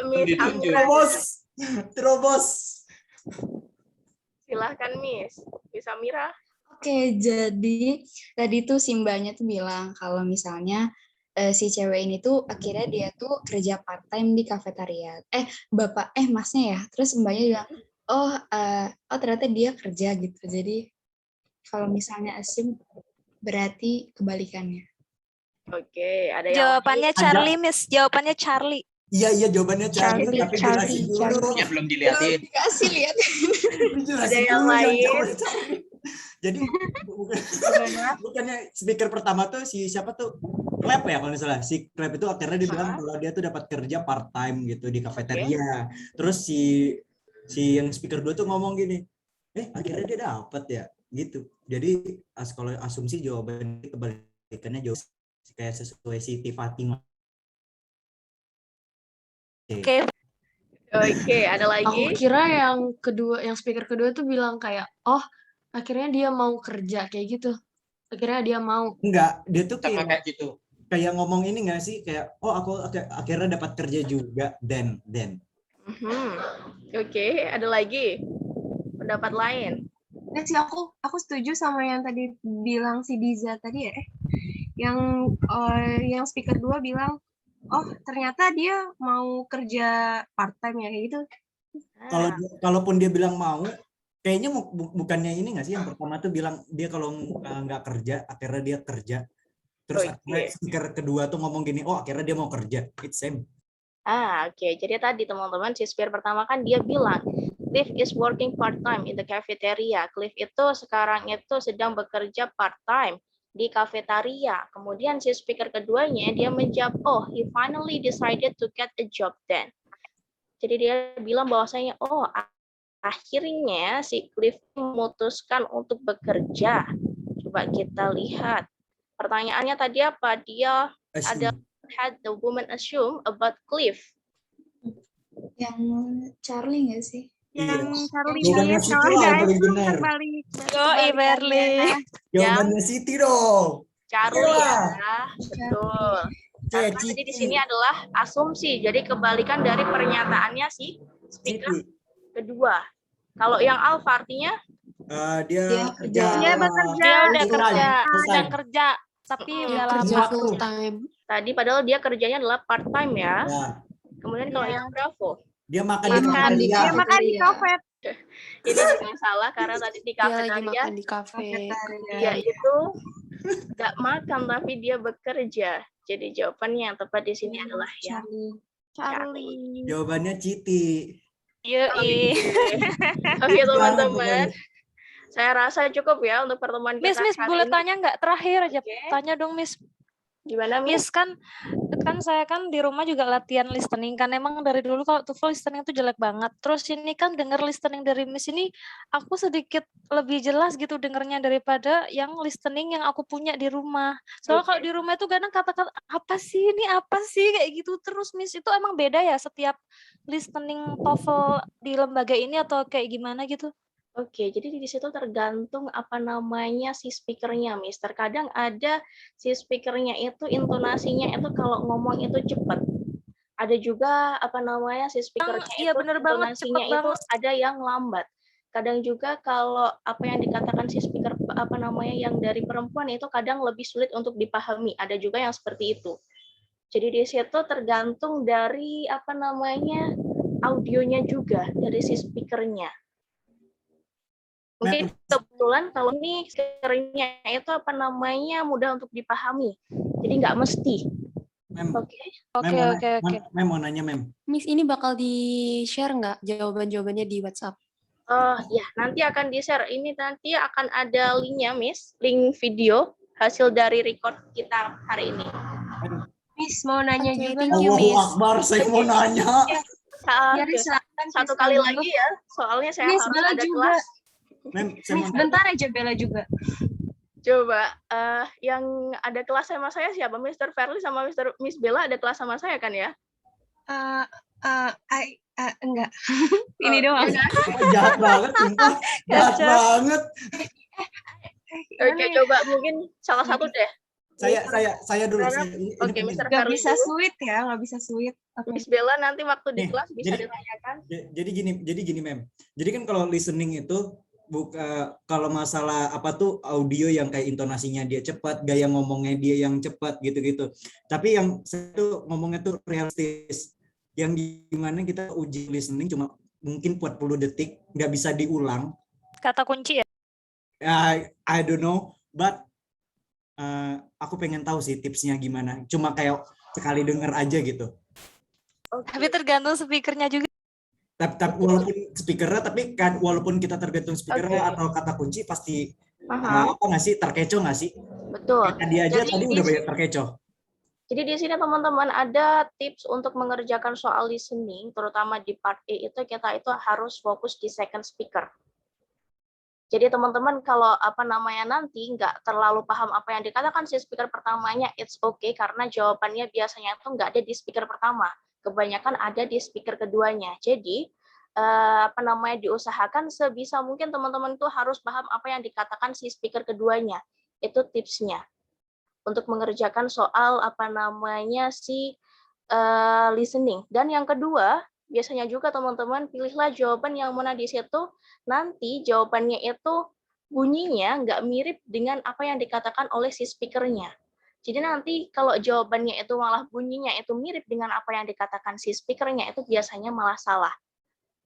Miss Amira. Terobos. Silahkan Miss. Miss Amira. Oke, jadi tadi tuh si mbaknya tuh bilang kalau misalnya si cewek ini tuh akhirnya dia tuh kerja part time di kafetaria. Masnya ya. Terus mbaknya bilang, oh ternyata dia kerja gitu. Jadi kalau misalnya assume berarti kebalikannya. Oke, ada yang Jawabannya lagi? Charlie Miss, jawabannya Charlie. Iya jawabannya Charlie, tapi jelasin dulu. Ya belum dilihatin. Dikasih lihat. Ada yang lain? Jadi bukannya speaker pertama tuh si siapa tuh? Klep ya kalau nggak salah. Si Klep itu akhirnya dia bilang kalau dia tuh dapat kerja part time gitu di kafeteria. Terus si yang speaker 2 tuh ngomong gini, akhirnya dia dapat ya gitu. Jadi kalau asumsi jawabannya kebalikannya jauh kayak sesuai Siti Fatimah. Oke, ada lagi? Aku kira yang kedua, yang speaker kedua tuh bilang kayak, oh akhirnya dia mau kerja kayak gitu. Akhirnya dia mau. Enggak, dia tuh kayak gitu. Kayak ngomong ini nggak sih kayak, oh aku akhirnya dapat kerja juga, then. Oke, ada lagi pendapat lain? Ya sih aku setuju sama yang tadi bilang si Diza tadi ya. Yang speaker 2 bilang, oh ternyata dia mau kerja part time ya kayak gitu. Kalaupun dia bilang mau, kayaknya bukannya ini nggak sih yang pertama tuh bilang dia kalau nggak kerja akhirnya dia kerja. Terus akhirnya speaker kedua tuh ngomong gini, oh akhirnya dia mau kerja. It's same. Oke. Jadi tadi teman-teman si speaker pertama kan dia bilang Cliff is working part-time in the cafeteria. Cliff itu sekarang itu sedang bekerja part-time di kafetaria. Kemudian si speaker keduanya dia menjawab, oh he finally decided to get a job then. Jadi dia bilang bahwasanya, oh akhirnya si Cliff memutuskan untuk bekerja. Coba kita lihat. Pertanyaannya tadi apa? Dia ada had the woman assume about Cliff. Yang Charlie nggak sih? Yang Charlie Jawabannya Siti lah yang paling benar. Yo, Iberli. Jawabannya Siti dong. Charlie ya, betul. Karena tadi di sini adalah asumsi, jadi kebalikan dari pernyataannya si speaker kedua. Kalau yang alpha artinya? Dia bekerja. Dia udah kerja, tapi dalam full time. Tadi padahal dia kerjanya adalah part time ya. Kemudian kalau yang Bravo? Dia makan di kafe. Ini juga salah karena tadi di kafetaria di kafe. Dia itu nggak makan tapi dia bekerja. Jadi jawabannya yang tepat di sini adalah yang Charlie. Jawabannya Citi. Oke teman-teman. Saya rasa cukup ya untuk pertemuan kita. Miss boleh tanya nggak? Terakhir aja. Tanya dong Miss. Gimana Miss? Kan saya kan di rumah juga latihan listening kan, emang dari dulu kalau TOEFL listening itu jelek banget. Terus ini kan denger listening dari Miss ini aku sedikit lebih jelas gitu dengernya daripada yang listening yang aku punya di rumah. Soalnya kalau di rumah itu kadang kata-kata apa sih kayak gitu terus Miss. Itu emang beda ya setiap listening TOEFL di lembaga ini atau kayak gimana gitu? Oke, jadi di situ tergantung apa namanya si speakernya, Miss. Terkadang ada si speakernya itu intonasinya itu kalau ngomong itu cepat. Ada juga apa namanya si speakernya itu bener banget, intonasinya cepet itu banget. ada yang lambat. Kadang juga kalau apa yang dikatakan si speaker apa namanya yang dari perempuan itu kadang lebih sulit untuk dipahami. Ada juga yang seperti itu. Jadi di situ tergantung dari apa namanya audionya juga dari si speakernya. Mungkin kebetulan kalau ini speakernya itu apa namanya mudah untuk dipahami. Jadi nggak mesti. Oke. Mem mau nanya Mem. Miss ini bakal di-share nggak jawaban-jawabannya di WhatsApp? Ya, nanti akan di-share. Ini nanti akan ada linknya, Miss. Link video hasil dari record kita hari ini. Miss mau nanya juga. Allahu Akbar, saya mau nanya. Satu kali lagi ya, soalnya saya Miss, harus Bella ada juga. kelas. Miss, bentar aja Bella juga. Coba, yang ada kelas sama saya siapa? Mr. Fairly sama Miss Bella ada kelas sama saya kan ya? Enggak. Ini doang. Jahat banget, sumpah. Jahat Gacor. banget. Oke, coba mungkin salah satu deh. Saya dulu. Karena- Ini Oke, penting. Mr. Nggak Farul bisa dulu. sweet ya, nggak bisa sweet. Oke. Miss Bella nanti waktu di Nih, kelas bisa jadi- ditanyakan. Jadi gini, Mem. Jadi kan kalau listening itu kalau masalah apa tuh audio yang kayak intonasinya dia cepat, gaya ngomongnya dia yang cepat gitu-gitu. Tapi yang saya tuh ngomongnya tuh realistis. Yang dimana kita uji listening cuma mungkin 40 detik, nggak bisa diulang. Kata kunci ya. I don't know, but aku pengen tahu sih tipsnya gimana. Cuma kayak sekali denger aja gitu. Tapi tergantung speakernya juga. Tapi walaupun speakernya, tapi kan walaupun kita tergantung speakernya atau kata kunci pasti Aha. apa nggak sih, terkecoh nggak sih? Betul. Tadi aja Jadi tadi di udah banyak terkecoh. Jadi di sini teman-teman ada tips untuk mengerjakan soal listening, terutama di part E itu kita itu harus fokus di second speaker. Jadi teman-teman kalau apa namanya nanti nggak terlalu paham apa yang dikatakan si speaker pertamanya, it's okay karena jawabannya biasanya itu nggak ada di speaker pertama, kebanyakan ada di speaker keduanya. Jadi apa namanya diusahakan sebisa mungkin teman-teman tuh harus paham apa yang dikatakan si speaker keduanya. Itu tipsnya untuk mengerjakan soal apa namanya si listening. Dan yang kedua, biasanya juga teman-teman pilihlah jawaban yang mana di situ nanti jawabannya itu bunyinya nggak mirip dengan apa yang dikatakan oleh si speakernya. Jadi nanti kalau jawabannya itu malah bunyinya itu mirip dengan apa yang dikatakan si speakernya itu biasanya malah salah.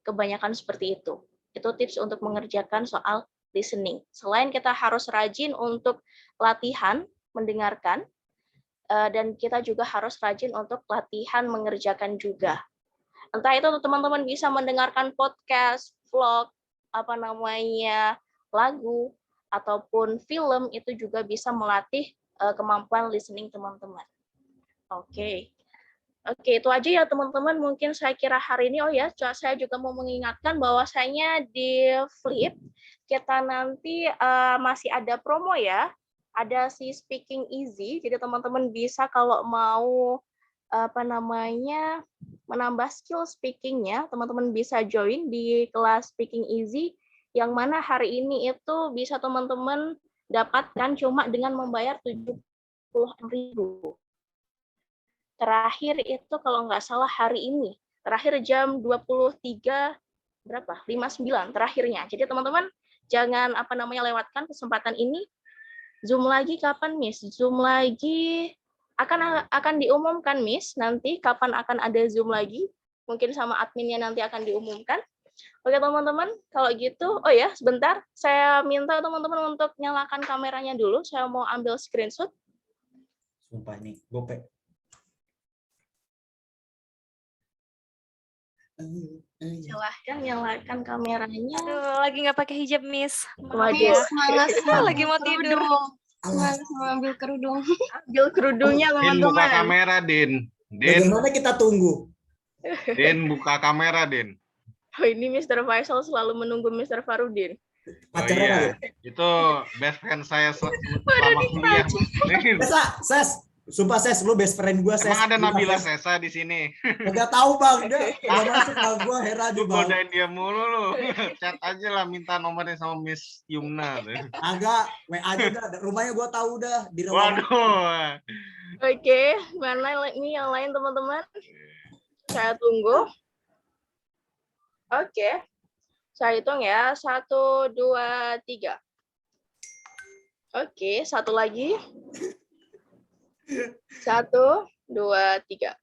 Kebanyakan seperti itu. Itu tips untuk mengerjakan soal listening. Selain kita harus rajin untuk latihan mendengarkan, dan kita juga harus rajin untuk latihan mengerjakan juga. Entah itu teman-teman bisa mendengarkan podcast, vlog, apa namanya, lagu, ataupun film, itu juga bisa melatih kemampuan listening teman-teman. Oke. Oke, itu aja ya teman-teman. Mungkin saya kira hari ini, saya juga mau mengingatkan bahwasanya di Flip, kita nanti masih ada promo ya. Ada si Speaking Easy, jadi teman-teman bisa kalau mau apa namanya menambah skill speakingnya, teman-teman bisa join di kelas Speaking Easy, yang mana hari ini itu bisa teman-teman dapatkan cuma dengan membayar 70.000. Terakhir itu kalau nggak salah hari ini, terakhir jam 23 berapa? 59 terakhirnya. Jadi teman-teman jangan apa namanya lewatkan kesempatan ini. Zoom lagi kapan, Miss? Zoom lagi akan diumumkan, Miss, nanti kapan akan ada Zoom lagi. Mungkin sama adminnya nanti akan diumumkan. Oke, teman-teman, kalau gitu, sebentar. Saya minta teman-teman untuk nyalakan kameranya dulu. Saya mau ambil screenshot. Sumpah nih, gopek. Silahkan nyalakan kameranya. Aduh, lagi nggak pakai hijab, Miss. Waduh. Lagi mau tidur. Ambil kerudung. Ambil kerudungnya, Din, buka teman-teman. kamera, Din. Din, Bagaimana kita tunggu? Din, buka kamera, Din. Oh, ini Mr. Faisal selalu menunggu Mr. Farudin. Oh iya, itu best friend saya selama kuliah. Ses, sumpah Ses, lu best friend gua Ses. Emang ada Nabila Sesa di sini? Enggak tahu Bang, udah masuk ke gua Hera di Lu Bang. godain dia mulu lu. Chat aja lah, minta nomornya sama Miss Yumna. Agak, WA aja udah, rumahnya gua tahu udah di rumah. Waduh. Oke, mana ini yang lain teman-teman? Saya tunggu. Oke, saya hitung ya. 1, 2, 3. Oke, satu lagi. 1, 2, 3.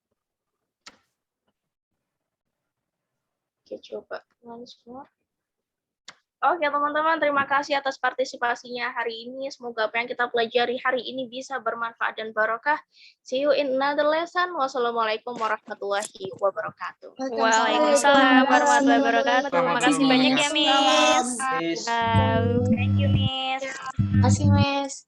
Oke, coba once more. Oke, teman-teman, terima kasih atas partisipasinya hari ini. Semoga apa yang kita pelajari hari ini bisa bermanfaat dan barokah. See you in another lesson. Wassalamualaikum warahmatullahi wabarakatuh. Waalaikumsalam warahmatullahi wabarakatuh. Makasih banyak ya, Miss. Miss. Thank you, Miss. Makasih, Miss.